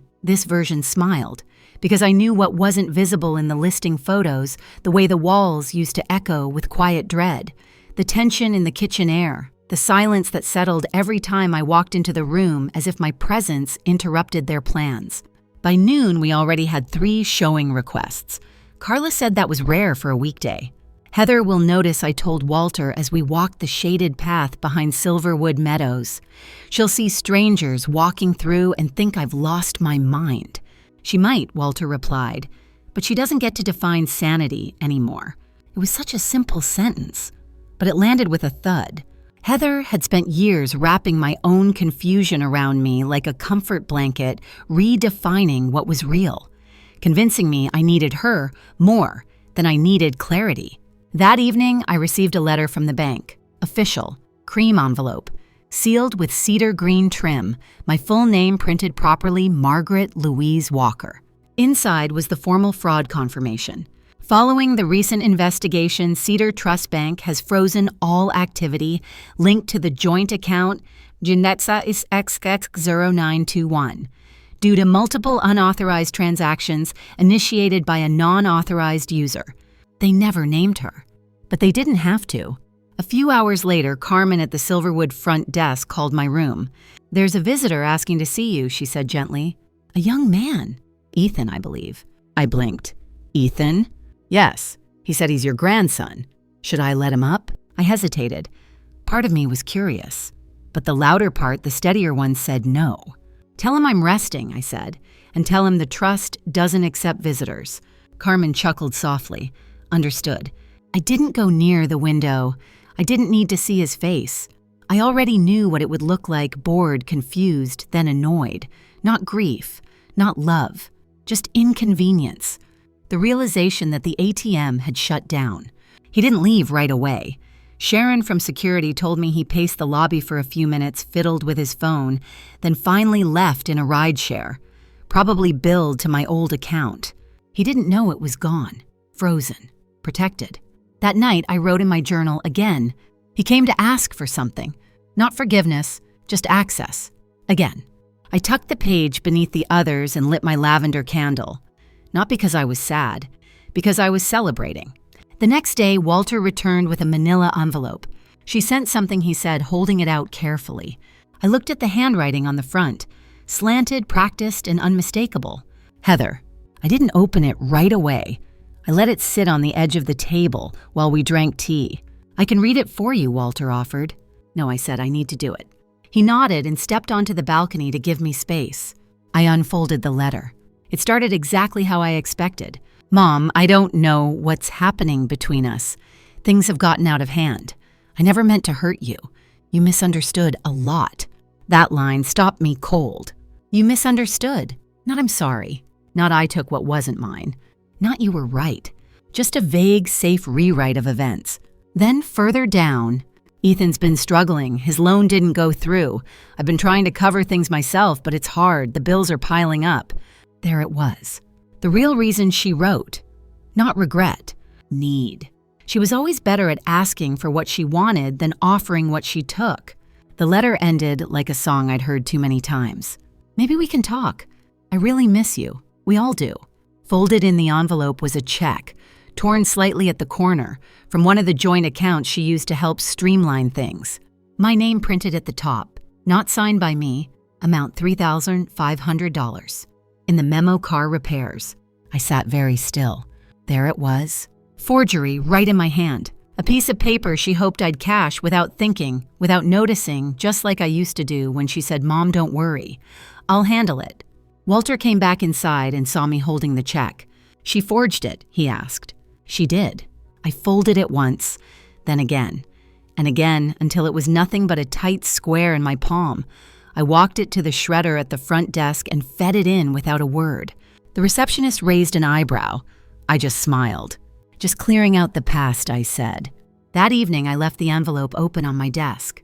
smiled, because I knew what wasn't visible in the listing photos, the way the walls used to echo with quiet dread, the tension in the kitchen air, the silence that settled every time I walked into the room as if my presence interrupted their plans. By noon, we already had 3 showing requests. Carla said that was rare for a weekday. Heather will notice I told Walter as we walked the shaded path behind Silverwood Meadows. She'll see strangers walking through and think I've lost my mind. She might, Walter replied, but she doesn't get to define sanity anymore. It was such a simple sentence, but it landed with a thud. Heather had spent years wrapping my own confusion around me like a comfort blanket, redefining what was real, convincing me I needed her more than I needed clarity. That evening, I received a letter from the bank, official, cream envelope, sealed with cedar green trim, my full name printed properly, Margaret Louise Walker. Inside was the formal fraud confirmation. Following the recent investigation, Cedar Trust Bank has frozen all activity linked to the joint account Janetza is XX0921 due to multiple unauthorized transactions initiated by a non-authorized user. They never named her, but they didn't have to. A few hours later, Carmen at the Silverwood front desk called my room. "There's a visitor asking to see you," she said gently. "A young man. Ethan, I believe." I blinked. "Ethan?" "Yes. He said he's your grandson. Should I let him up?" I hesitated. Part of me was curious, but the louder part, the steadier one, said no. "Tell him I'm resting," I said, "and tell him the trust doesn't accept visitors." Carmen chuckled softly. Understood. I didn't go near the window. I didn't need to see his face. I already knew what it would look like, bored, confused, then annoyed. Not grief, not love, just inconvenience. The realization that the ATM had shut down. He didn't leave right away. Sharon from security told me he paced the lobby for a few minutes, fiddled with his phone, then finally left in a rideshare, probably billed to my old account. He didn't know it was gone, frozen, protected. That night, I wrote in my journal again. He came to ask for something. Not forgiveness, just access. Again. I tucked the page beneath the others and lit my lavender candle. Not because I was sad, because I was celebrating. The next day, Walter returned with a manila envelope. She sent something, he said, holding it out carefully. I looked at the handwriting on the front. Slanted, practiced, and unmistakable. Heather. I didn't open it right away. I let it sit on the edge of the table while we drank tea. "I can read it for you," Walter offered. "No," I said, "I need to do it." He nodded and stepped onto the balcony to give me space. I unfolded the letter. It started exactly how I expected. "Mom, I don't know what's happening between us. Things have gotten out of hand. I never meant to hurt you. You misunderstood a lot." That line stopped me cold. You misunderstood. Not I'm sorry. Not I took what wasn't mine. Not you were right. Just a vague, safe rewrite of events. Then further down, "Ethan's been struggling. His loan didn't go through. I've been trying to cover things myself, but it's hard. The bills are piling up." There it was. The real reason she wrote. Not regret. Need. She was always better at asking for what she wanted than offering what she took. The letter ended like a song I'd heard too many times. "Maybe we can talk. I really miss you. We all do. Folded in the envelope was a check, torn slightly at the corner, from one of the joint accounts she used to help streamline things. My name printed at the top, not signed by me, amount $3,500. In the memo, car repairs. I sat very still. There it was. Forgery right in my hand. A piece of paper she hoped I'd cash without thinking, without noticing, just like I used to do when she said, "Mom, don't worry. I'll handle it." Walter came back inside and saw me holding the check. "She forged it?" he asked. She did. I folded it once, then again, and again until it was nothing but a tight square in my palm. I walked it to the shredder at the front desk and fed it in without a word. The receptionist raised an eyebrow. I just smiled. "Just clearing out the past," I said. That evening, I left the envelope open on my desk.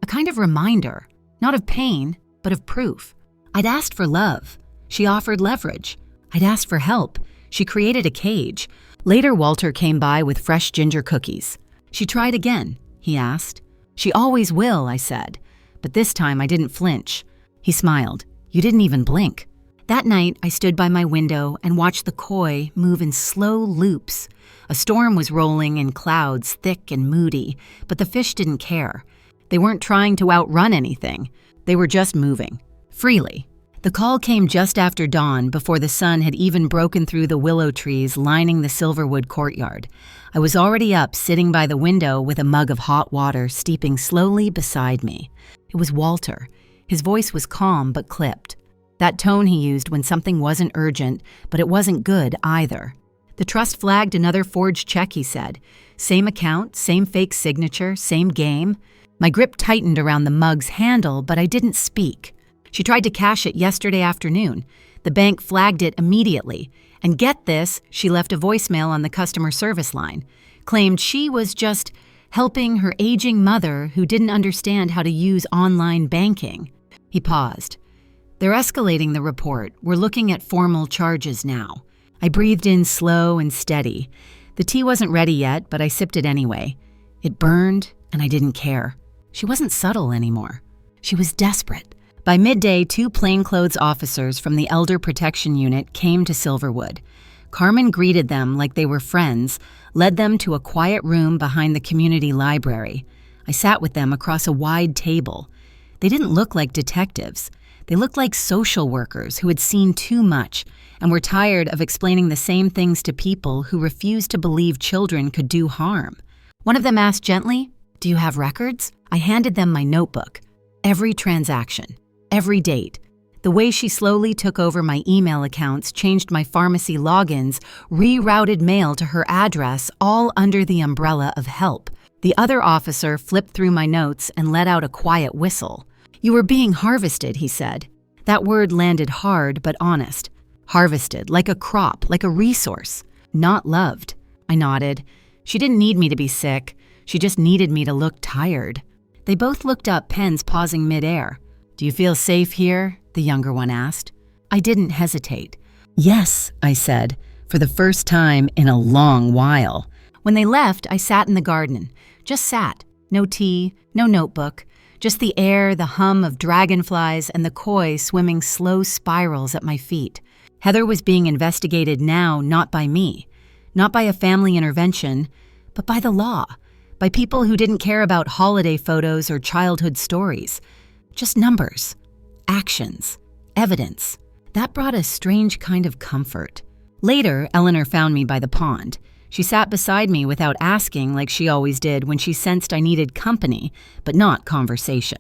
A kind of reminder, not of pain, but of proof. I'd asked for love. She offered leverage. I'd asked for help. She created a cage. Later, Walter came by with fresh ginger cookies. "She tried again?" he asked. "She always will," I said. But this time, I didn't flinch. He smiled. "You didn't even blink." That night, I stood by my window and watched the koi move in slow loops. A storm was rolling in clouds, thick and moody, but the fish didn't care. They weren't trying to outrun anything. They were just moving, freely. The call came just after dawn, before the sun had even broken through the willow trees lining the Silverwood courtyard. I was already up, sitting by the window with a mug of hot water steeping slowly beside me. It was Walter. His voice was calm but clipped. That tone he used when something wasn't urgent, but it wasn't good either. "The trust flagged another forged check," he said. "Same account, same fake signature, same game." My grip tightened around the mug's handle, but I didn't speak. "She tried to cash it yesterday afternoon. The bank flagged it immediately. And get this, she left a voicemail on the customer service line. Claimed she was just helping her aging mother who didn't understand how to use online banking." He paused. "They're escalating the report. We're looking at formal charges now." I breathed in slow and steady. The tea wasn't ready yet, but I sipped it anyway. It burned, and I didn't care. She wasn't subtle anymore. She was desperate. By midday, 2 plainclothes officers from the Elder Protection Unit came to Silverwood. Carmen greeted them like they were friends, led them to a quiet room behind the community library. I sat with them across a wide table. They didn't look like detectives. They looked like social workers who had seen too much and were tired of explaining the same things to people who refused to believe children could do harm. One of them asked gently, "Do you have records?" I handed them my notebook. Every transaction, every date. The way she slowly took over my email accounts, changed my pharmacy logins, rerouted mail to her address, all under the umbrella of help. The other officer flipped through my notes and let out a quiet whistle. "You were being harvested," he said. That word landed hard but honest. Harvested, like a crop, like a resource. Not loved. I nodded. She didn't need me to be sick. She just needed me to look tired. They both looked up, pens pausing midair. "Do you feel safe here?" the younger one asked. I didn't hesitate. "Yes," I said, for the first time in a long while. When they left, I sat in the garden. Just sat. No tea, no notebook. Just the air, the hum of dragonflies, and the koi swimming slow spirals at my feet. Heather was being investigated now, not by me, not by a family intervention, but by the law, by people who didn't care about holiday photos or childhood stories. Just numbers, actions, evidence. That brought a strange kind of comfort. Later, Eleanor found me by the pond. She sat beside me without asking, like she always did when she sensed I needed company, but not conversation.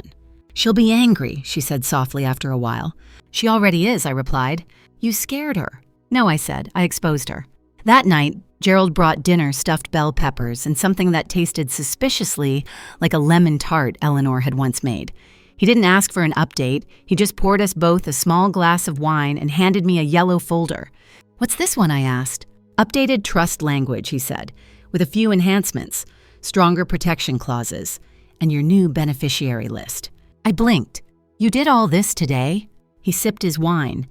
"She'll be angry," she said softly after a while. "She already is," I replied. "You scared her." "No," I said. "I exposed her." That night, Gerald brought dinner stuffed bell peppers and something that tasted suspiciously like a lemon tart Eleanor had once made. He didn't ask for an update. He just poured us both a small glass of wine and handed me a yellow folder. "What's this one?" I asked. "Updated trust language," he said, "with a few enhancements, stronger protection clauses, and your new beneficiary list." I blinked. "You did all this today?" He sipped his wine.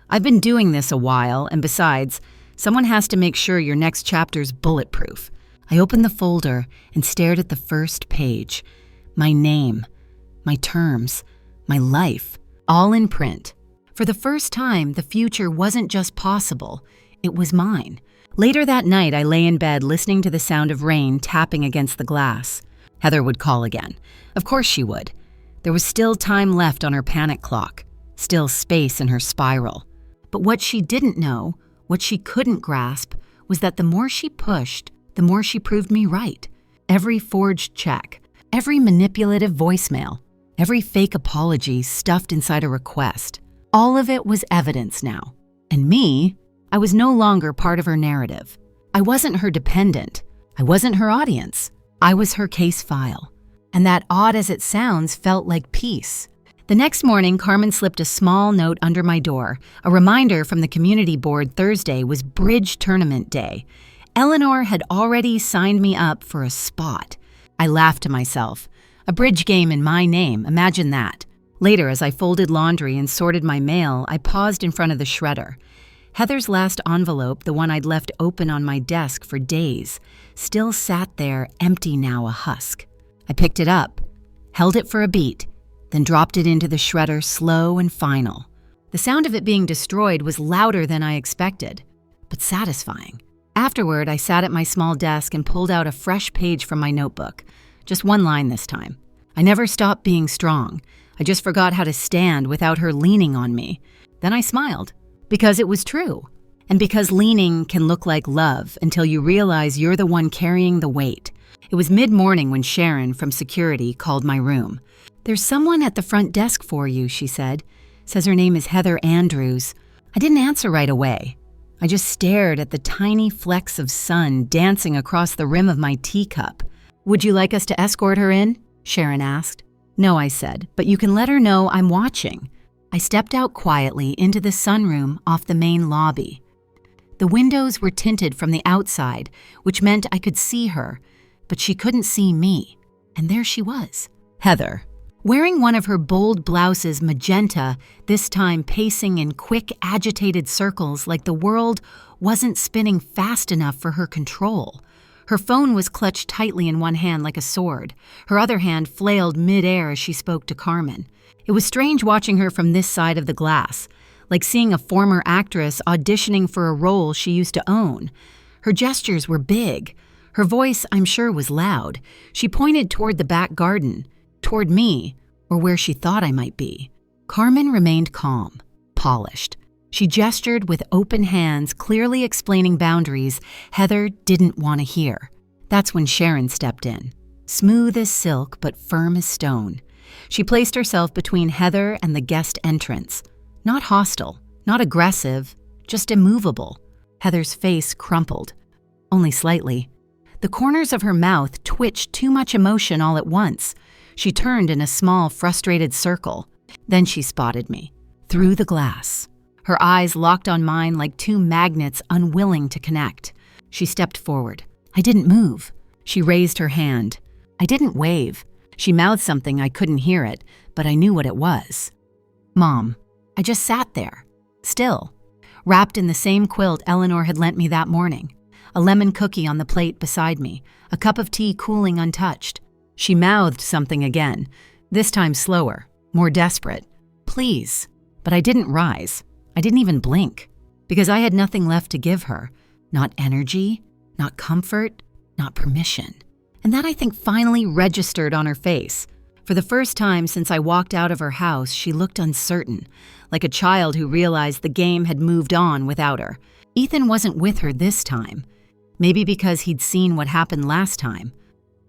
"I've been doing this a while, and besides, someone has to make sure your next chapter's bulletproof." I opened the folder and stared at the first page. My name, my terms, my life, all in print. For the first time, the future wasn't just possible, It was mine. Later that night, I lay in bed listening to the sound of rain tapping against the glass. Heather would call again. Of course she would. There was still time left on her panic clock, still space in her spiral. But what she didn't know, what she couldn't grasp, was that the more she pushed, the more she proved me right. Every forged check, every manipulative voicemail, every fake apology stuffed inside a request, all of it was evidence now. And me, I was no longer part of her narrative. I wasn't her dependent. I wasn't her audience. I was her case file. And that, odd as it sounds, felt like peace. The next morning, Carmen slipped a small note under my door. A reminder from the community board Thursday was bridge tournament day. Eleanor had already signed me up for a spot. I laughed to myself. A bridge game in my name, imagine that. Later, as I folded laundry and sorted my mail, I paused in front of the shredder. Heather's last envelope, the one I'd left open on my desk for days, still sat there, empty now, a husk. I picked it up, held it for a beat, then dropped it into the shredder, slow and final. The sound of it being destroyed was louder than I expected, but satisfying. Afterward, I sat at my small desk and pulled out a fresh page from my notebook. Just one line this time. I never stopped being strong. I just forgot how to stand without her leaning on me. Then I smiled. Because it was true. And because leaning can look like love until you realize you're the one carrying the weight. It was mid-morning when Sharon, from security, called my room. "There's someone at the front desk for you," she said. "Says her name is Heather Andrews." I didn't answer right away. I just stared at the tiny flecks of sun dancing across the rim of my teacup. "Would you like us to escort her in?" Sharon asked. "No," I said, "but you can let her know I'm watching." I stepped out quietly into the sunroom off the main lobby. The windows were tinted from the outside, which meant I could see her, but she couldn't see me. And there she was, Heather, wearing one of her bold blouses, magenta, this time pacing in quick, agitated circles like the world wasn't spinning fast enough for her control. Her phone was clutched tightly in one hand like a sword. Her other hand flailed mid-air as she spoke to Carmen. It was strange watching her from this side of the glass, like seeing a former actress auditioning for a role she used to own. Her gestures were big. Her voice, I'm sure, was loud. She pointed toward the back garden, toward me, or where she thought I might be. Carmen remained calm, polished. She gestured with open hands, clearly explaining boundaries Heather didn't want to hear. That's when Sharon stepped in, smooth as silk but firm as stone. She placed herself between Heather and the guest entrance. Not hostile, not aggressive, just immovable. Heather's face crumpled, only slightly. The corners of her mouth twitched too much emotion all at once. She turned in a small, frustrated circle. Then she spotted me, through the glass. Her eyes locked on mine like two magnets unwilling to connect. She stepped forward. I didn't move. She raised her hand. I didn't wave. She mouthed something, I couldn't hear it, but I knew what it was. "Mom." I just sat there, still, wrapped in the same quilt Eleanor had lent me that morning, a lemon cookie on the plate beside me, a cup of tea cooling untouched. She mouthed something again, this time slower, more desperate. "Please." But I didn't rise. I didn't even blink, because I had nothing left to give her. Not energy, not comfort, not permission. And that, I think, finally registered on her face. For the first time since I walked out of her house, she looked uncertain, like a child who realized the game had moved on without her. Ethan wasn't with her this time. Maybe because he'd seen what happened last time.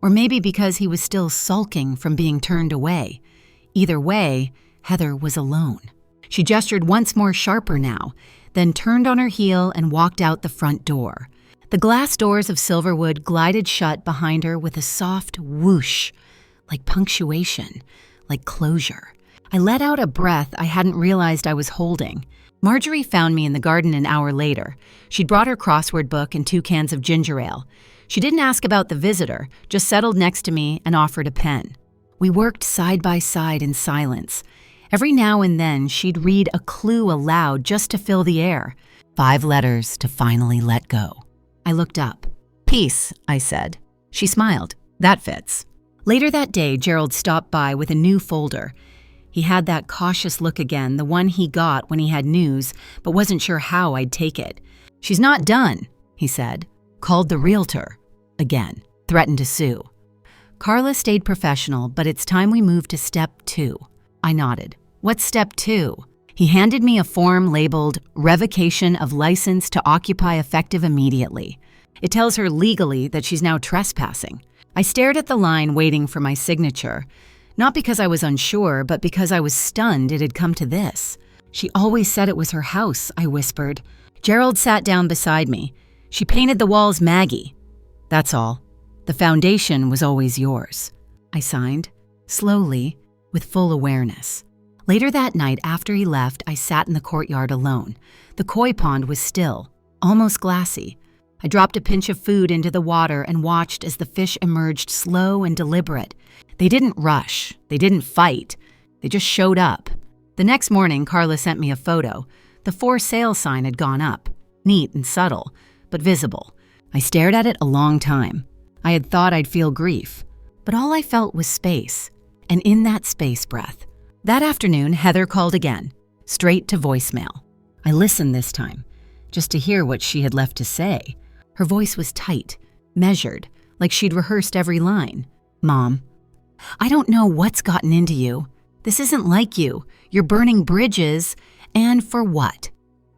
Or maybe because he was still sulking from being turned away. Either way, Heather was alone. She gestured once more sharper now, then turned on her heel and walked out the front door. The glass doors of Silverwood glided shut behind her with a soft whoosh, like punctuation, like closure. I let out a breath I hadn't realized I was holding. Marjorie found me in the garden an hour later. She'd brought her crossword book and 2 cans of ginger ale. She didn't ask about the visitor, just settled next to me and offered a pen. We worked side by side in silence. Every now and then, she'd read a clue aloud just to fill the air. 5 letters to finally let go. I looked up. "Peace," I said. She smiled. "That fits." Later that day, Gerald stopped by with a new folder. He had that cautious look again, the one he got when he had news, but wasn't sure how I'd take it. "She's not done," he said. Called the realtor. Again. Threatened to sue. Carla stayed professional, but it's time we moved to step 2. I nodded. "What's step 2? He handed me a form labeled Revocation of License to Occupy Effective Immediately. It tells her legally that she's now trespassing. I stared at the line waiting for my signature, not because I was unsure, but because I was stunned it had come to this. "She always said it was her house," I whispered. Gerald sat down beside me. "She painted the walls Maggie. That's all. The foundation was always yours." I signed, slowly, with full awareness. Later that night, after he left, I sat in the courtyard alone. The koi pond was still, almost glassy. I dropped a pinch of food into the water and watched as the fish emerged slow and deliberate. They didn't rush. They didn't fight. They just showed up. The next morning, Carla sent me a photo. The for sale sign had gone up. Neat and subtle, but visible. I stared at it a long time. I had thought I'd feel grief, but all I felt was space, and in that space, breath. That afternoon, Heather called again, straight to voicemail. I listened this time, just to hear what she had left to say. Her voice was tight, measured, like she'd rehearsed every line. "Mom, I don't know what's gotten into you. This isn't like you. You're burning bridges, and for what?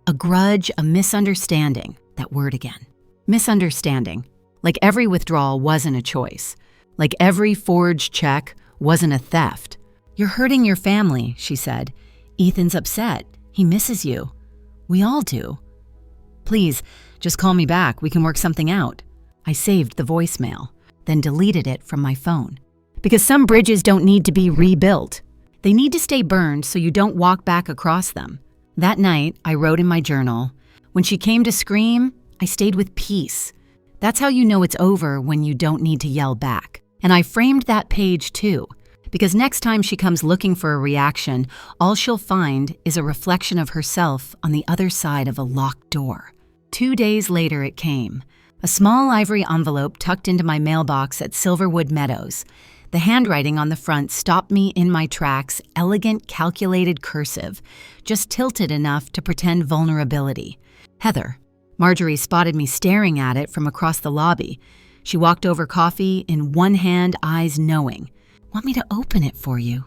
A grudge, a misunderstanding." That word again. Misunderstanding. Like every withdrawal wasn't a choice. Like every forged check wasn't a theft. "You're hurting your family," she said. "Ethan's upset. He misses you. We all do. Please, just call me back. We can work something out." I saved the voicemail, then deleted it from my phone. Because some bridges don't need to be rebuilt. They need to stay burned so you don't walk back across them. That night, I wrote in my journal, "When she came to scream, I stayed with peace. That's how you know it's over, when you don't need to yell back." And I framed that page too, because next time she comes looking for a reaction, all she'll find is a reflection of herself on the other side of a locked door. 2 days later it came, a small ivory envelope tucked into my mailbox at Silverwood Meadows. The handwriting on the front stopped me in my tracks, elegant, calculated cursive, just tilted enough to pretend vulnerability. "Heather." Marjorie spotted me staring at it from across the lobby. She walked over, coffee in one hand, eyes knowing. "Want me to open it for you?"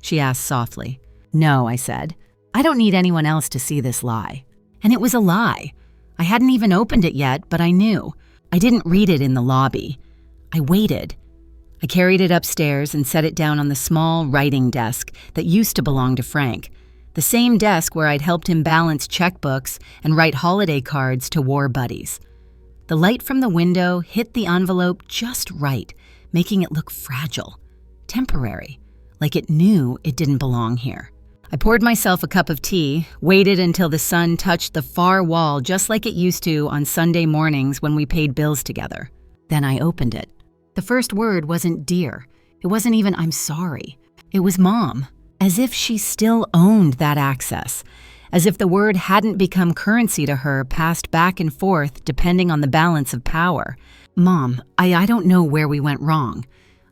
she asked softly. "No," I said. "I don't need anyone else to see this lie." And it was a lie. I hadn't even opened it yet, but I knew. I didn't read it in the lobby. I waited. I carried it upstairs and set it down on the small writing desk that used to belong to Frank, the same desk where I'd helped him balance checkbooks and write holiday cards to war buddies. The light from the window hit the envelope just right, making it look fragile, temporary, like it knew it didn't belong here. I poured myself a cup of tea, waited until the sun touched the far wall just like it used to on Sunday mornings when we paid bills together. Then I opened it. The first word wasn't "dear." It wasn't even "I'm sorry." It was "Mom," as if she still owned that access, as if the word hadn't become currency to her, passed back and forth depending on the balance of power. "Mom, I don't know where we went wrong.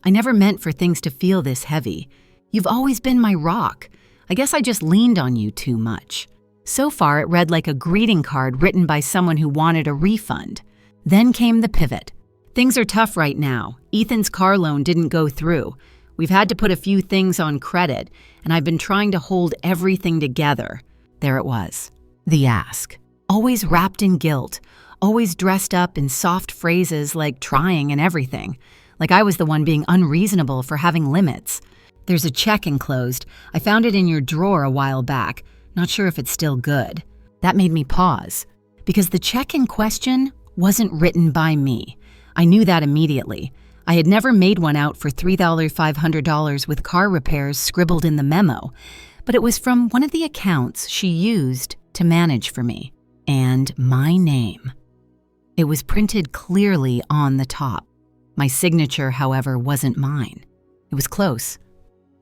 I never meant for things to feel this heavy. You've always been my rock. I guess I just leaned on you too much." So far, it read like a greeting card written by someone who wanted a refund. Then came the pivot. "Things are tough right now. Ethan's car loan didn't go through. We've had to put a few things on credit, and I've been trying to hold everything together." There it was. The ask. Always wrapped in guilt. Always dressed up in soft phrases like trying and everything. Like I was the one being unreasonable for having limits. "There's a check enclosed. I found it in your drawer a while back. Not sure if it's still good." That made me pause, because the check in question wasn't written by me. I knew that immediately. I had never made one out for $3,500 with car repairs scribbled in the memo, but it was from one of the accounts she used to manage for me. And my name. It was printed clearly on the top. My signature, however, wasn't mine. It was close,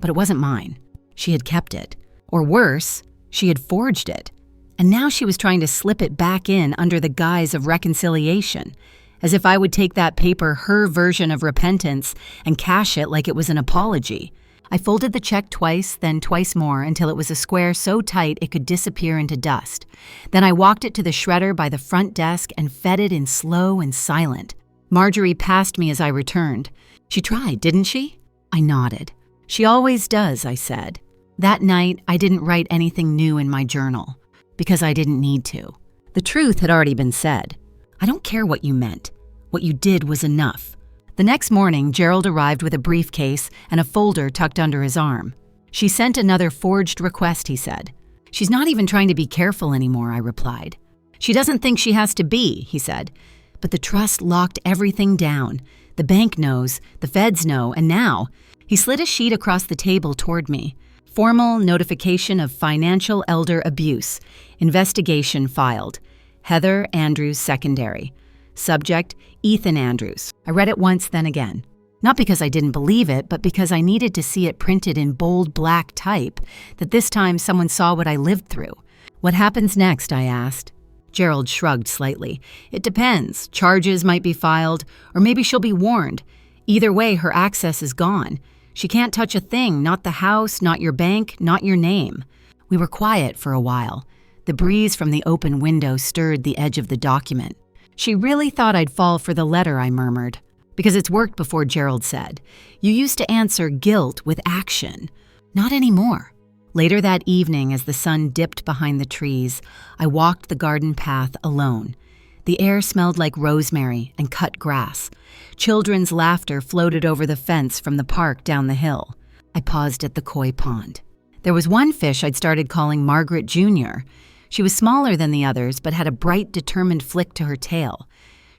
but it wasn't mine. She had kept it. Or worse, she had forged it. And now she was trying to slip it back in under the guise of reconciliation, as if I would take that paper, her version of repentance, and cash it like it was an apology. I folded the check twice, then twice more, until it was a square so tight it could disappear into dust. Then I walked it to the shredder by the front desk and fed it in slow and silent. Marjorie passed me as I returned. She tried, didn't she? I nodded. She always does, I said. That night, I didn't write anything new in my journal, because I didn't need to. The truth had already been said. I don't care what you meant. What you did was enough. The next morning, Gerald arrived with a briefcase and a folder tucked under his arm. She sent another forged request, he said. She's not even trying to be careful anymore, I replied. She doesn't think she has to be, he said. But the trust locked everything down. The bank knows, the feds know, and now, he slid a sheet across the table toward me. Formal notification of financial elder abuse. Investigation filed. Heather Andrews Secondary. Subject, Ethan Andrews. I read it once, then again. Not because I didn't believe it, but because I needed to see it printed in bold black type, that this time someone saw what I lived through. What happens next, I asked. Gerald shrugged slightly. It depends. Charges might be filed, or maybe she'll be warned. Either way, her access is gone. She can't touch a thing, not the house, not your bank, not your name. We were quiet for a while. The breeze from the open window stirred the edge of the document. She really thought I'd fall for the letter, I murmured. Because it's worked before, Gerald said. You used to answer guilt with action. Not anymore. Later that evening, as the sun dipped behind the trees, I walked the garden path alone. The air smelled like rosemary and cut grass. Children's laughter floated over the fence from the park down the hill. I paused at the koi pond. There was one fish I'd started calling Margaret Jr. She was smaller than the others, but had a bright, determined flick to her tail.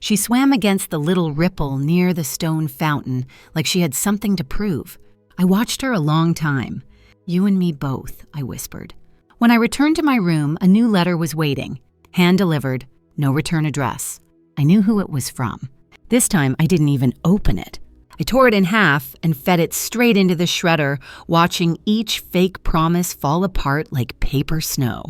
She swam against the little ripple near the stone fountain like she had something to prove. I watched her a long time. You and me both, I whispered. When I returned to my room, a new letter was waiting. Hand-delivered, no return address. I knew who it was from. This time, I didn't even open it. I tore it in half and fed it straight into the shredder, watching each fake promise fall apart like paper snow.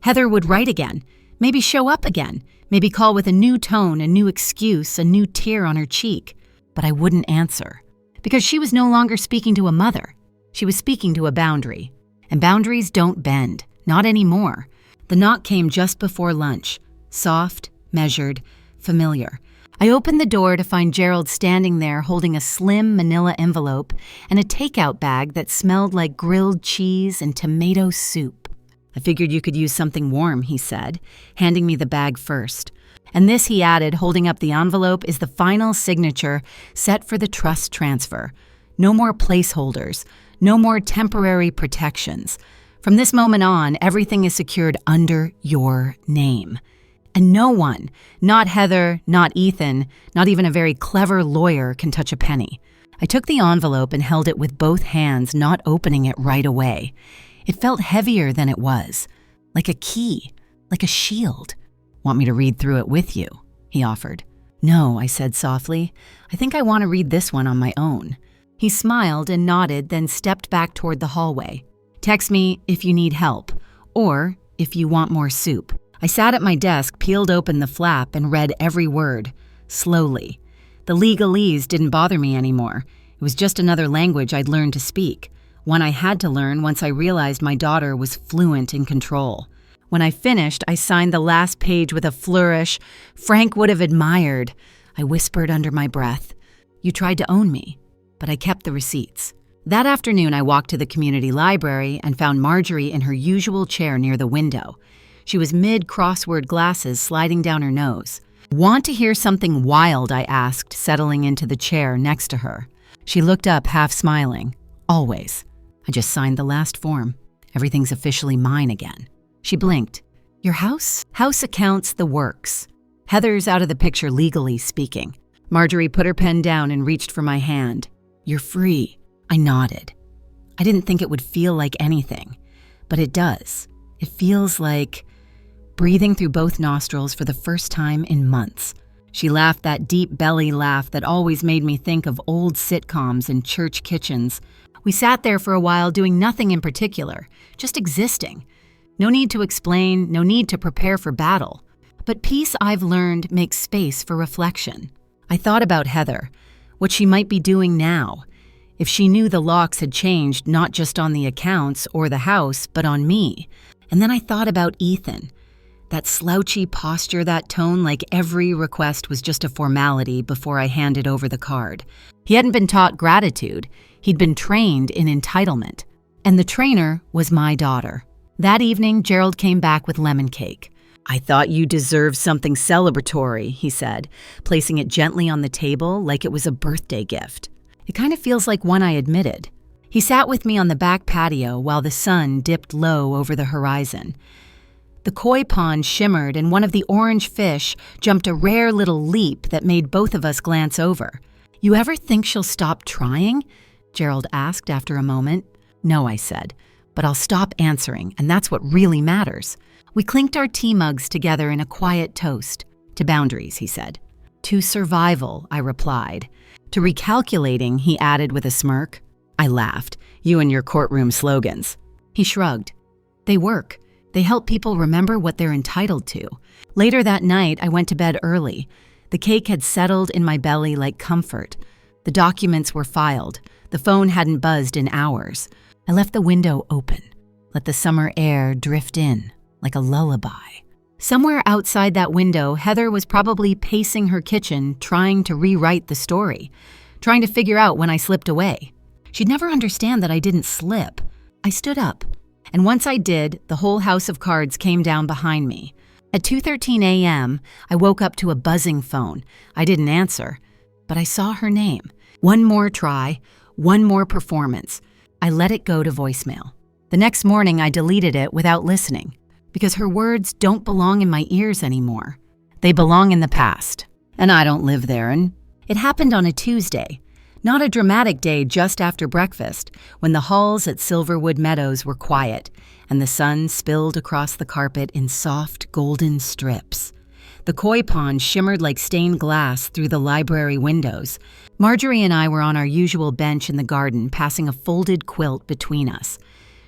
Heather would write again, maybe show up again, maybe call with a new tone, a new excuse, a new tear on her cheek. But I wouldn't answer, because she was no longer speaking to a mother. She was speaking to a boundary. And boundaries don't bend, not anymore. The knock came just before lunch, soft, measured, familiar. I opened the door to find Gerald standing there holding a slim manila envelope and a takeout bag that smelled like grilled cheese and tomato soup. I figured you could use something warm, he said, handing me the bag first. And this, he added, holding up the envelope, is the final signature set for the trust transfer. No more placeholders, no more temporary protections. From this moment on, everything is secured under your name. And no one, not Heather, not Ethan, not even a very clever lawyer, can touch a penny. I took the envelope and held it with both hands, not opening it right away. It felt heavier than it was, like a key, like a shield. Want me to read through it with you? He offered. No, I said softly. I think I want to read this one on my own. He smiled and nodded, then stepped back toward the hallway. Text me if you need help, or if you want more soup. I sat at my desk, peeled open the flap, and read every word, slowly. The legalese didn't bother me anymore. It was just another language I'd learned to speak, one I had to learn once I realized my daughter was fluent in control. When I finished, I signed the last page with a flourish Frank would have admired. I whispered under my breath, "You tried to own me," but I kept the receipts. That afternoon, I walked to the community library and found Marjorie in her usual chair near the window. She was mid-crossword glasses sliding down her nose. Want to hear something wild? I asked, settling into the chair next to her. She looked up, half smiling. Always. I just signed the last form. Everything's officially mine again. She blinked. Your house? House accounts, the works. Heather's out of the picture legally speaking. Marjorie put her pen down and reached for my hand. You're free. I nodded. I didn't think it would feel like anything, but it does. It feels like breathing through both nostrils for the first time in months. She laughed that deep belly laugh that always made me think of old sitcoms and church kitchens. We sat there for a while doing nothing in particular, just existing. No need to explain, no need to prepare for battle. But peace, I've learned, makes space for reflection. I thought about Heather, what she might be doing now. If she knew the locks had changed not just on the accounts or the house, but on me. And then I thought about Ethan. That slouchy posture, that tone, like every request was just a formality before I handed over the card. He hadn't been taught gratitude. He'd been trained in entitlement. And the trainer was my daughter. That evening, Gerald came back with lemon cake. "I thought you deserved something celebratory," he said, placing it gently on the table like it was a birthday gift. It kind of feels like one I admitted. He sat with me on the back patio while the sun dipped low over the horizon. The koi pond shimmered and one of the orange fish jumped a rare little leap that made both of us glance over. "You ever think she'll stop trying?" Gerald asked after a moment. "No," I said, "but I'll stop answering, and that's what really matters." We clinked our tea mugs together in a quiet toast. "To boundaries," he said. "To survival," I replied. "To recalculating," he added with a smirk. I laughed. "You and your courtroom slogans." He shrugged. "They work. They help people remember what they're entitled to." Later that night, I went to bed early. The cake had settled in my belly like comfort. The documents were filed. The phone hadn't buzzed in hours. I left the window open, let the summer air drift in like a lullaby. Somewhere outside that window, Heather was probably pacing her kitchen, trying to rewrite the story, trying to figure out when I slipped away. She'd never understand that I didn't slip. I stood up, and once I did, the whole house of cards came down behind me. At 2:13 a.m., I woke up to a buzzing phone. I didn't answer, but I saw her name. One more try, one more performance. I let it go to voicemail. The next morning, I deleted it without listening, because her words don't belong in my ears anymore. They belong in the past, and I don't live there. And it happened on a Tuesday, not a dramatic day just after breakfast, when the halls at Silverwood Meadows were quiet, and the sun spilled across the carpet in soft, golden strips. The koi pond shimmered like stained glass through the library windows. Marjorie and I were on our usual bench in the garden, passing a folded quilt between us.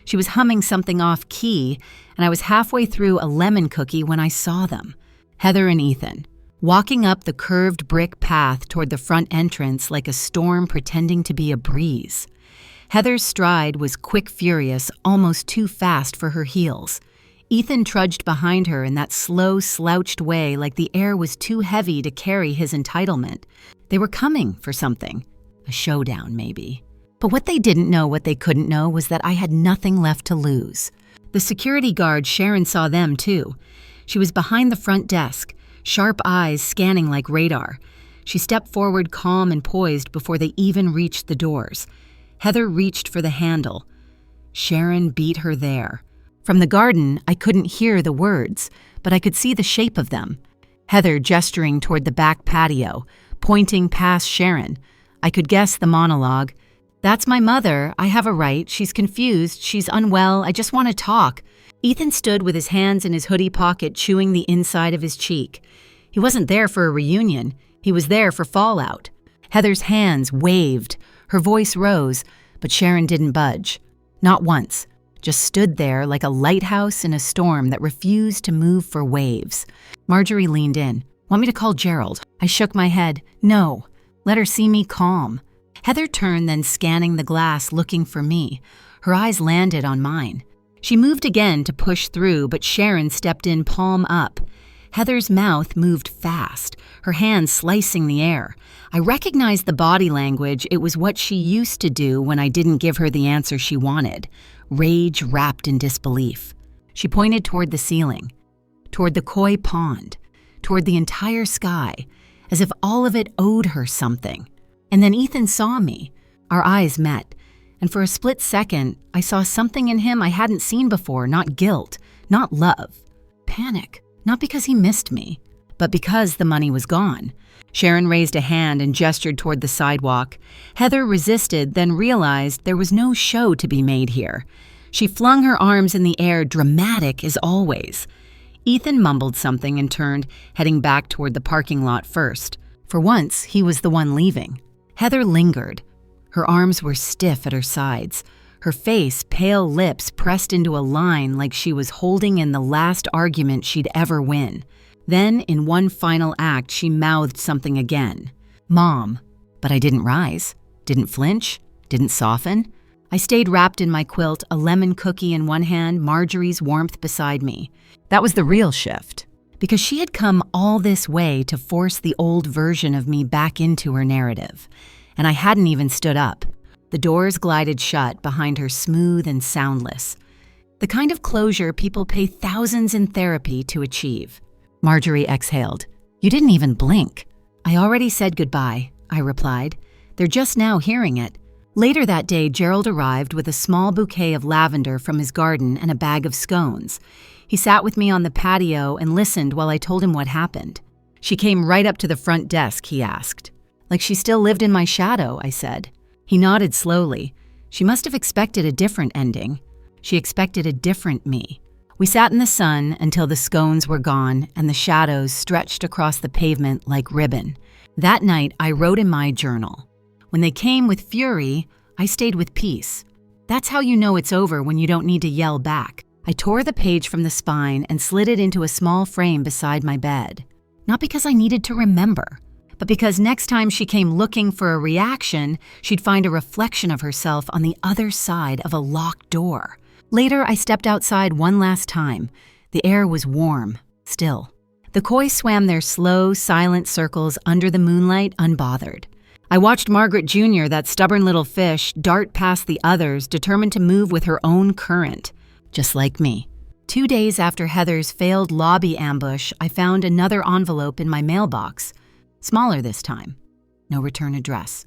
She was humming something off-key, and I was halfway through a lemon cookie when I saw them. Heather and Ethan, walking up the curved brick path toward the front entrance like a storm pretending to be a breeze. Heather's stride was quick, furious, almost too fast for her heels. Ethan trudged behind her in that slow, slouched way like the air was too heavy to carry his entitlement. They were coming for something. A showdown, maybe. But what they didn't know, what they couldn't know, was that I had nothing left to lose. The security guard, Sharon, saw them too. She was behind the front desk, sharp eyes scanning like radar. She stepped forward calm and poised before they even reached the doors. Heather reached for the handle. Sharon beat her there. From the garden, I couldn't hear the words, but I could see the shape of them. Heather gesturing toward the back patio, pointing past Sharon. I could guess the monologue. "That's my mother. I have a right. She's confused. She's unwell. I just want to talk." Ethan stood with his hands in his hoodie pocket, chewing the inside of his cheek. He wasn't there for a reunion. He was there for fallout. Heather's hands waved. Her voice rose, but Sharon didn't budge. Not once. Just stood there like a lighthouse in a storm that refused to move for waves. Marjorie leaned in. "Want me to call Gerald?" I shook my head. "No. Let her see me calm." Heather turned, then scanning the glass, looking for me. Her eyes landed on mine. She moved again to push through, but Sharon stepped in palm up. Heather's mouth moved fast, her hands slicing the air. I recognized the body language. It was what she used to do when I didn't give her the answer she wanted. Rage wrapped in disbelief. She pointed toward the ceiling, toward the koi pond, toward the entire sky, as if all of it owed her something. And then Ethan saw me. Our eyes met, and for a split second, I saw something in him I hadn't seen before, not guilt, not love. Panic, not because he missed me, but because the money was gone. Sharon raised a hand and gestured toward the sidewalk. Heather resisted, then realized there was no show to be made here. She flung her arms in the air, dramatic as always. Ethan mumbled something and turned, heading back toward the parking lot first. For once, he was the one leaving. Heather lingered. Her arms were stiff at her sides. Her face, pale lips pressed into a line like she was holding in the last argument she'd ever win. Then, in one final act, she mouthed something again. "Mom." But I didn't rise, didn't flinch, Didn't soften. I stayed wrapped in my quilt, a lemon cookie in one hand, Marjorie's warmth beside me. That was the real shift, because she had come all this way to force the old version of me back into her narrative, and I hadn't even stood up. The doors glided shut behind her, smooth and soundless. The kind of closure people pay thousands in therapy to achieve. Marjorie exhaled. "You didn't even blink." "I already said goodbye," I replied. "They're just now hearing it." Later that day, Gerald arrived with a small bouquet of lavender from his garden and a bag of scones. He sat with me on the patio and listened while I told him what happened. "She came right up to the front desk," he asked. "Like she still lived in my shadow," I said. He nodded slowly. She must have expected a different ending. She expected a different me. We sat in the sun until the scones were gone and the shadows stretched across the pavement like ribbon. That night, I wrote in my journal. When they came with fury, I stayed with peace. That's how you know it's over, when you don't need to yell back. I tore the page from the spine and slid it into a small frame beside my bed. Not because I needed to remember, but because next time she came looking for a reaction, she'd find a reflection of herself on the other side of a locked door. Later, I stepped outside one last time. The air was warm, still. The koi swam their slow, silent circles under the moonlight, unbothered. I watched Margaret Jr., that stubborn little fish, dart past the others, determined to move with her own current, just like me. 2 days after Heather's failed lobby ambush, I found another envelope in my mailbox. Smaller this time. No return address.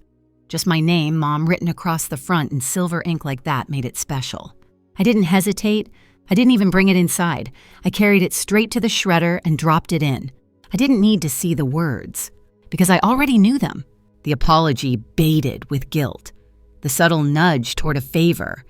Just my name, Mom, written across the front in silver ink like that made it special. I didn't hesitate. I didn't even bring it inside. I carried it straight to the shredder and dropped it in. I didn't need to see the words, because I already knew them. The apology baited with guilt. The subtle nudge toward a favor.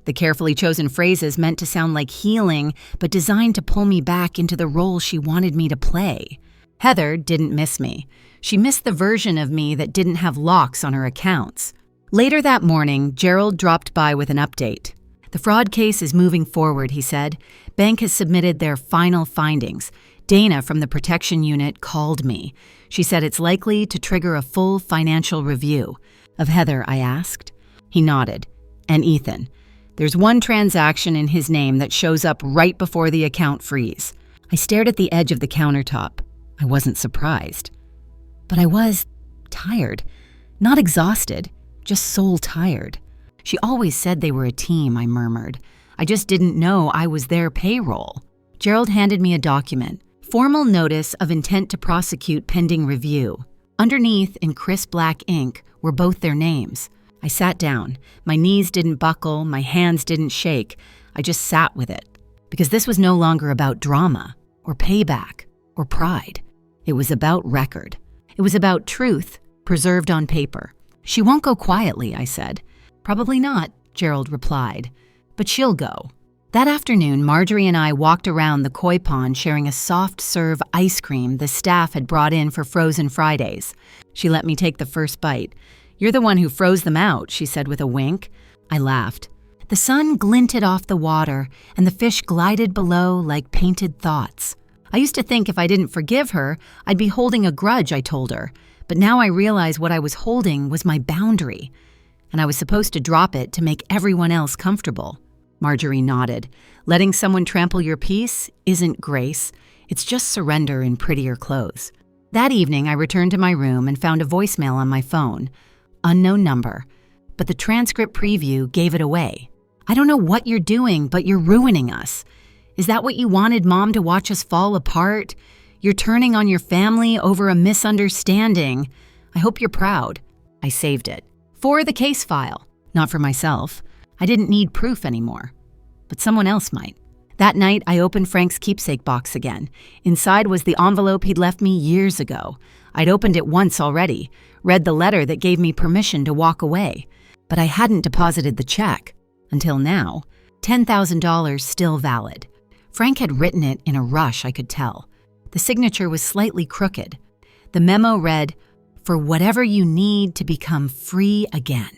The carefully chosen phrases meant to sound like healing, but designed to pull me back into the role she wanted me to play. Heather didn't miss me. She missed the version of me that didn't have locks on her accounts. Later that morning, Gerald dropped by with an update. "The fraud case is moving forward," he said. "Bank has submitted their final findings. Dana from the protection unit called me. She said it's likely to trigger a full financial review." "Of Heather?" I asked. He nodded. "And Ethan. There's one transaction in his name that shows up right before the account freeze." I stared at the edge of the countertop. I wasn't surprised. But I was tired. Not exhausted, just soul-tired. "She always said they were a team," I murmured. "I just didn't know I was their payroll." Gerald handed me a document. Formal notice of intent to prosecute pending review. Underneath, in crisp black ink, were both their names. I sat down. My knees didn't buckle, my hands didn't shake. I just sat with it. Because this was no longer about drama, or payback, or pride. It was about record. It was about truth, preserved on paper. "She won't go quietly," I said. "Probably not," Gerald replied. "But she'll go." That afternoon, Marjorie and I walked around the koi pond sharing a soft-serve ice cream the staff had brought in for Frozen Fridays. She let me take the first bite. "You're the one who froze them out," she said with a wink. I laughed. The sun glinted off the water, and the fish glided below like painted thoughts. I used to think if I didn't forgive her, I'd be holding a grudge, I told her. But now I realize what I was holding was my boundary, and I was supposed to drop it to make everyone else comfortable. Marjorie nodded. "Letting someone trample your peace isn't grace. It's just surrender in prettier clothes." That evening, I returned to my room and found a voicemail on my phone. Unknown number. But the transcript preview gave it away. "I don't know what you're doing, but you're ruining us. Is that what you wanted Mom to watch us fall apart? You're turning on your family over a misunderstanding. I hope you're proud." I saved it. For the case file. Not for myself. I didn't need proof anymore. But someone else might. That night, I opened Frank's keepsake box again. Inside was the envelope he'd left me years ago. I'd opened it once already, read the letter that gave me permission to walk away. But I hadn't deposited the check. Until now. $10,000 still valid. Frank had written it in a rush, I could tell. The signature was slightly crooked. The memo read, "For whatever you need to become free again."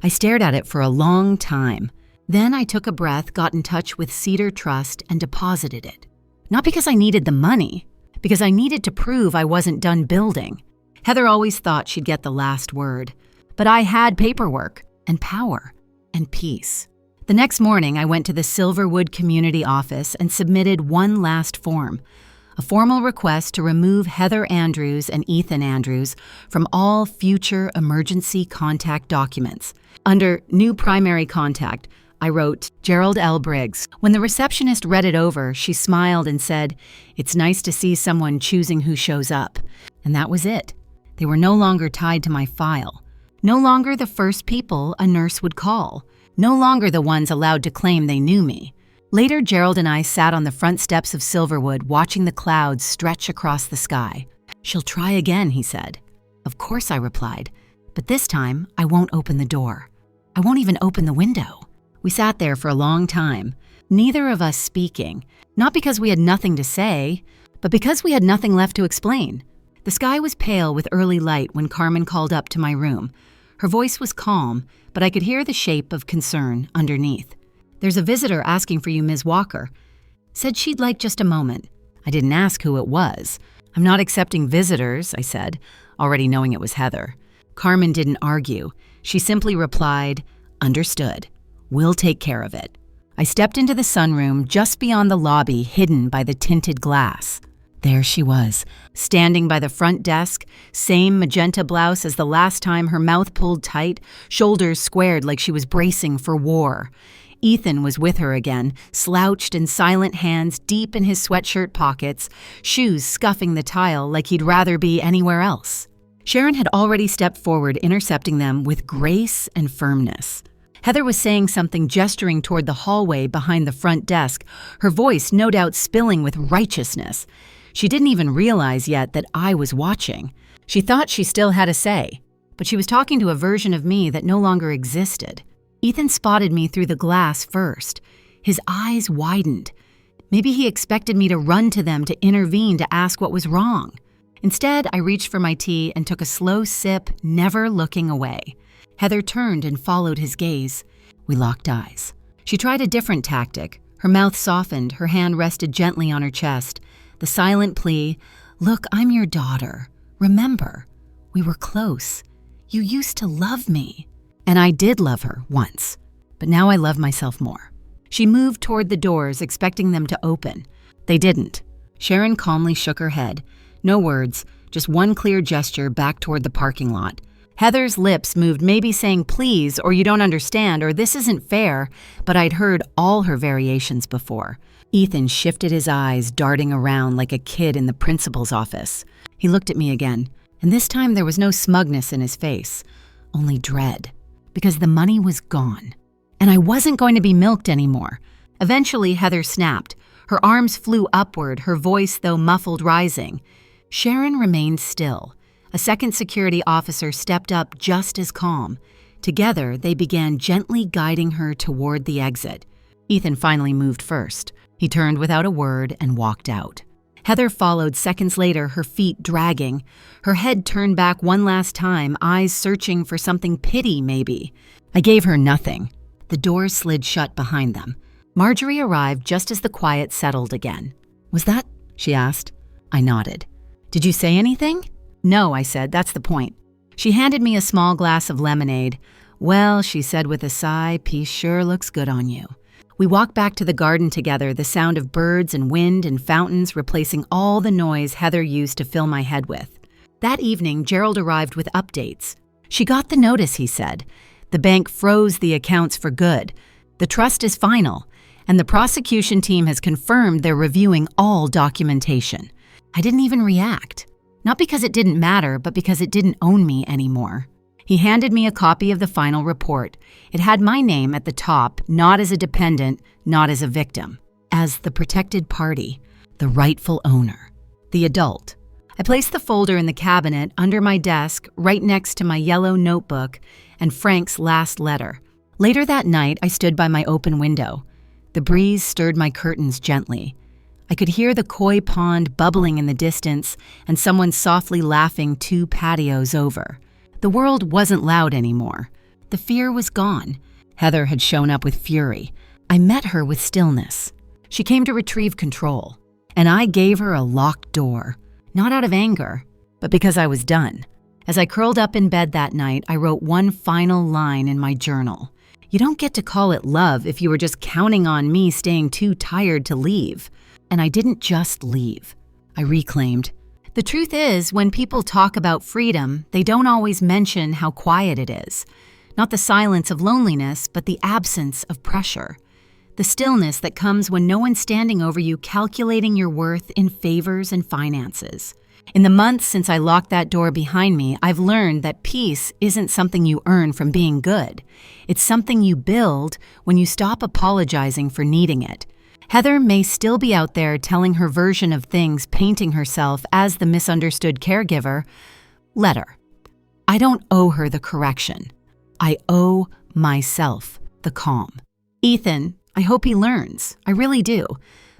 I stared at it for a long time. Then I took a breath, got in touch with Cedar Trust, and deposited it. Not because I needed the money, because I needed to prove I wasn't done building. Heather always thought she'd get the last word. But I had paperwork. and power and peace. The next morning, I went to the Silverwood Community Office and submitted one last form, a formal request to remove Heather Andrews and Ethan Andrews from all future emergency contact documents. Under New Primary Contact, I wrote, Gerald L. Briggs. When the receptionist read it over, she smiled and said, "It's nice to see someone choosing who shows up." And that was it. They were no longer tied to my file. No longer the first people a nurse would call. No longer the ones allowed to claim they knew me. Later, Gerald and I sat on the front steps of Silverwood watching the clouds stretch across the sky. "She'll try again," he said. "Of course," I replied. "But this time, I won't open the door. I won't even open the window." We sat there for a long time, neither of us speaking, not because we had nothing to say, but because we had nothing left to explain. The sky was pale with early light when Carmen called up to my room. Her voice was calm, but I could hear the shape of concern underneath. "There's a visitor asking for you, Ms. Walker. Said she'd like just a moment." I didn't ask who it was. "I'm not accepting visitors," I said, already knowing it was Heather. Carmen didn't argue. She simply replied, "Understood. We'll take care of it." I stepped into the sunroom just beyond the lobby, hidden by the tinted glass. There she was, standing by the front desk, same magenta blouse as the last time, her mouth pulled tight, shoulders squared like she was bracing for war. Ethan was with her again, slouched and silent, hands deep in his sweatshirt pockets, shoes scuffing the tile like he'd rather be anywhere else. Sharon had already stepped forward, intercepting them with grace and firmness. Heather was saying something, gesturing toward the hallway behind the front desk, her voice no doubt spilling with righteousness. She didn't even realize yet that I was watching. She thought she still had a say, but she was talking to a version of me that no longer existed. Ethan spotted me through the glass first. His eyes widened. Maybe he expected me to run to them to intervene to ask what was wrong. Instead, I reached for my tea and took a slow sip, never looking away. Heather turned and followed his gaze. We locked eyes. She tried a different tactic. Her mouth softened, her hand rested gently on her chest. The silent plea, "Look, I'm your daughter. Remember, we were close. You used to love me." And I did love her once, but now I love myself more. She moved toward the doors, expecting them to open. They didn't. Sharon calmly shook her head. No words, just one clear gesture back toward the parking lot. Heather's lips moved, maybe saying please, or you don't understand, or this isn't fair, but I'd heard all her variations before. Ethan shifted his eyes, darting around like a kid in the principal's office. He looked at me again, and this time there was no smugness in his face, only dread, because the money was gone, and I wasn't going to be milked anymore. Eventually, Heather snapped. Her arms flew upward, her voice, though muffled, rising. Sharon remained still. A second security officer stepped up just as calm. Together, they began gently guiding her toward the exit. Ethan finally moved first. He turned without a word and walked out. Heather followed seconds later, her feet dragging. Her head turned back one last time, eyes searching for something, pity maybe. I gave her nothing. The doors slid shut behind them. Marjorie arrived just as the quiet settled again. "Was that?" she asked. I nodded. "Did you say anything?" "No," I said, "that's the point." She handed me a small glass of lemonade. "Well," she said with a sigh, "peace sure looks good on you." We walked back to the garden together, the sound of birds and wind and fountains replacing all the noise Heather used to fill my head with. That evening, Gerald arrived with updates. "She got the notice," he said. "The bank froze the accounts for good. The trust is final, and the prosecution team has confirmed they're reviewing all documentation." I didn't even react. Not because it didn't matter, but because it didn't own me anymore. He handed me a copy of the final report. It had my name at the top, not as a dependent, not as a victim, as the protected party, the rightful owner, the adult. I placed the folder in the cabinet under my desk, right next to my yellow notebook and Frank's last letter. Later that night, I stood by my open window. The breeze stirred my curtains gently. I could hear the koi pond bubbling in the distance and someone softly laughing 2 patios over. The world wasn't loud anymore. The fear was gone. Heather had shown up with fury. I met her with stillness. She came to retrieve control, and I gave her a locked door, not out of anger, but because I was done. As I curled up in bed that night, I wrote one final line in my journal. You don't get to call it love if you were just counting on me staying too tired to leave. And I didn't just leave. I reclaimed. The truth is, when people talk about freedom, they don't always mention how quiet it is. Not the silence of loneliness, but the absence of pressure. The stillness that comes when no one's standing over you calculating your worth in favors and finances. In the months since I locked that door behind me, I've learned that peace isn't something you earn from being good. It's something you build when you stop apologizing for needing it. Heather may still be out there telling her version of things, painting herself as the misunderstood caregiver. Let her. I don't owe her the correction. I owe myself the calm. Ethan, I hope he learns. I really do.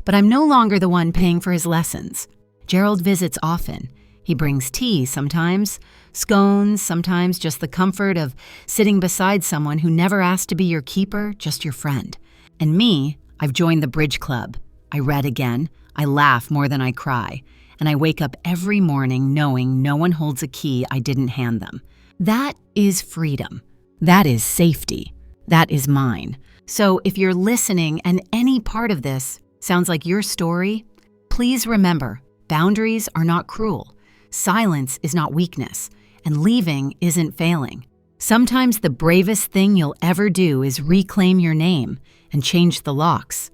But I'm no longer the one paying for his lessons. Gerald visits often. He brings tea sometimes, scones, sometimes just the comfort of sitting beside someone who never asked to be your keeper, just your friend. And me, I've joined the bridge club. I read again, I laugh more than I cry, and I wake up every morning knowing no one holds a key I didn't hand them. That is freedom. That is safety. That is mine. So if you're listening and any part of this sounds like your story, please remember, boundaries are not cruel, silence is not weakness, and leaving isn't failing. Sometimes the bravest thing you'll ever do is reclaim your name and change the locks.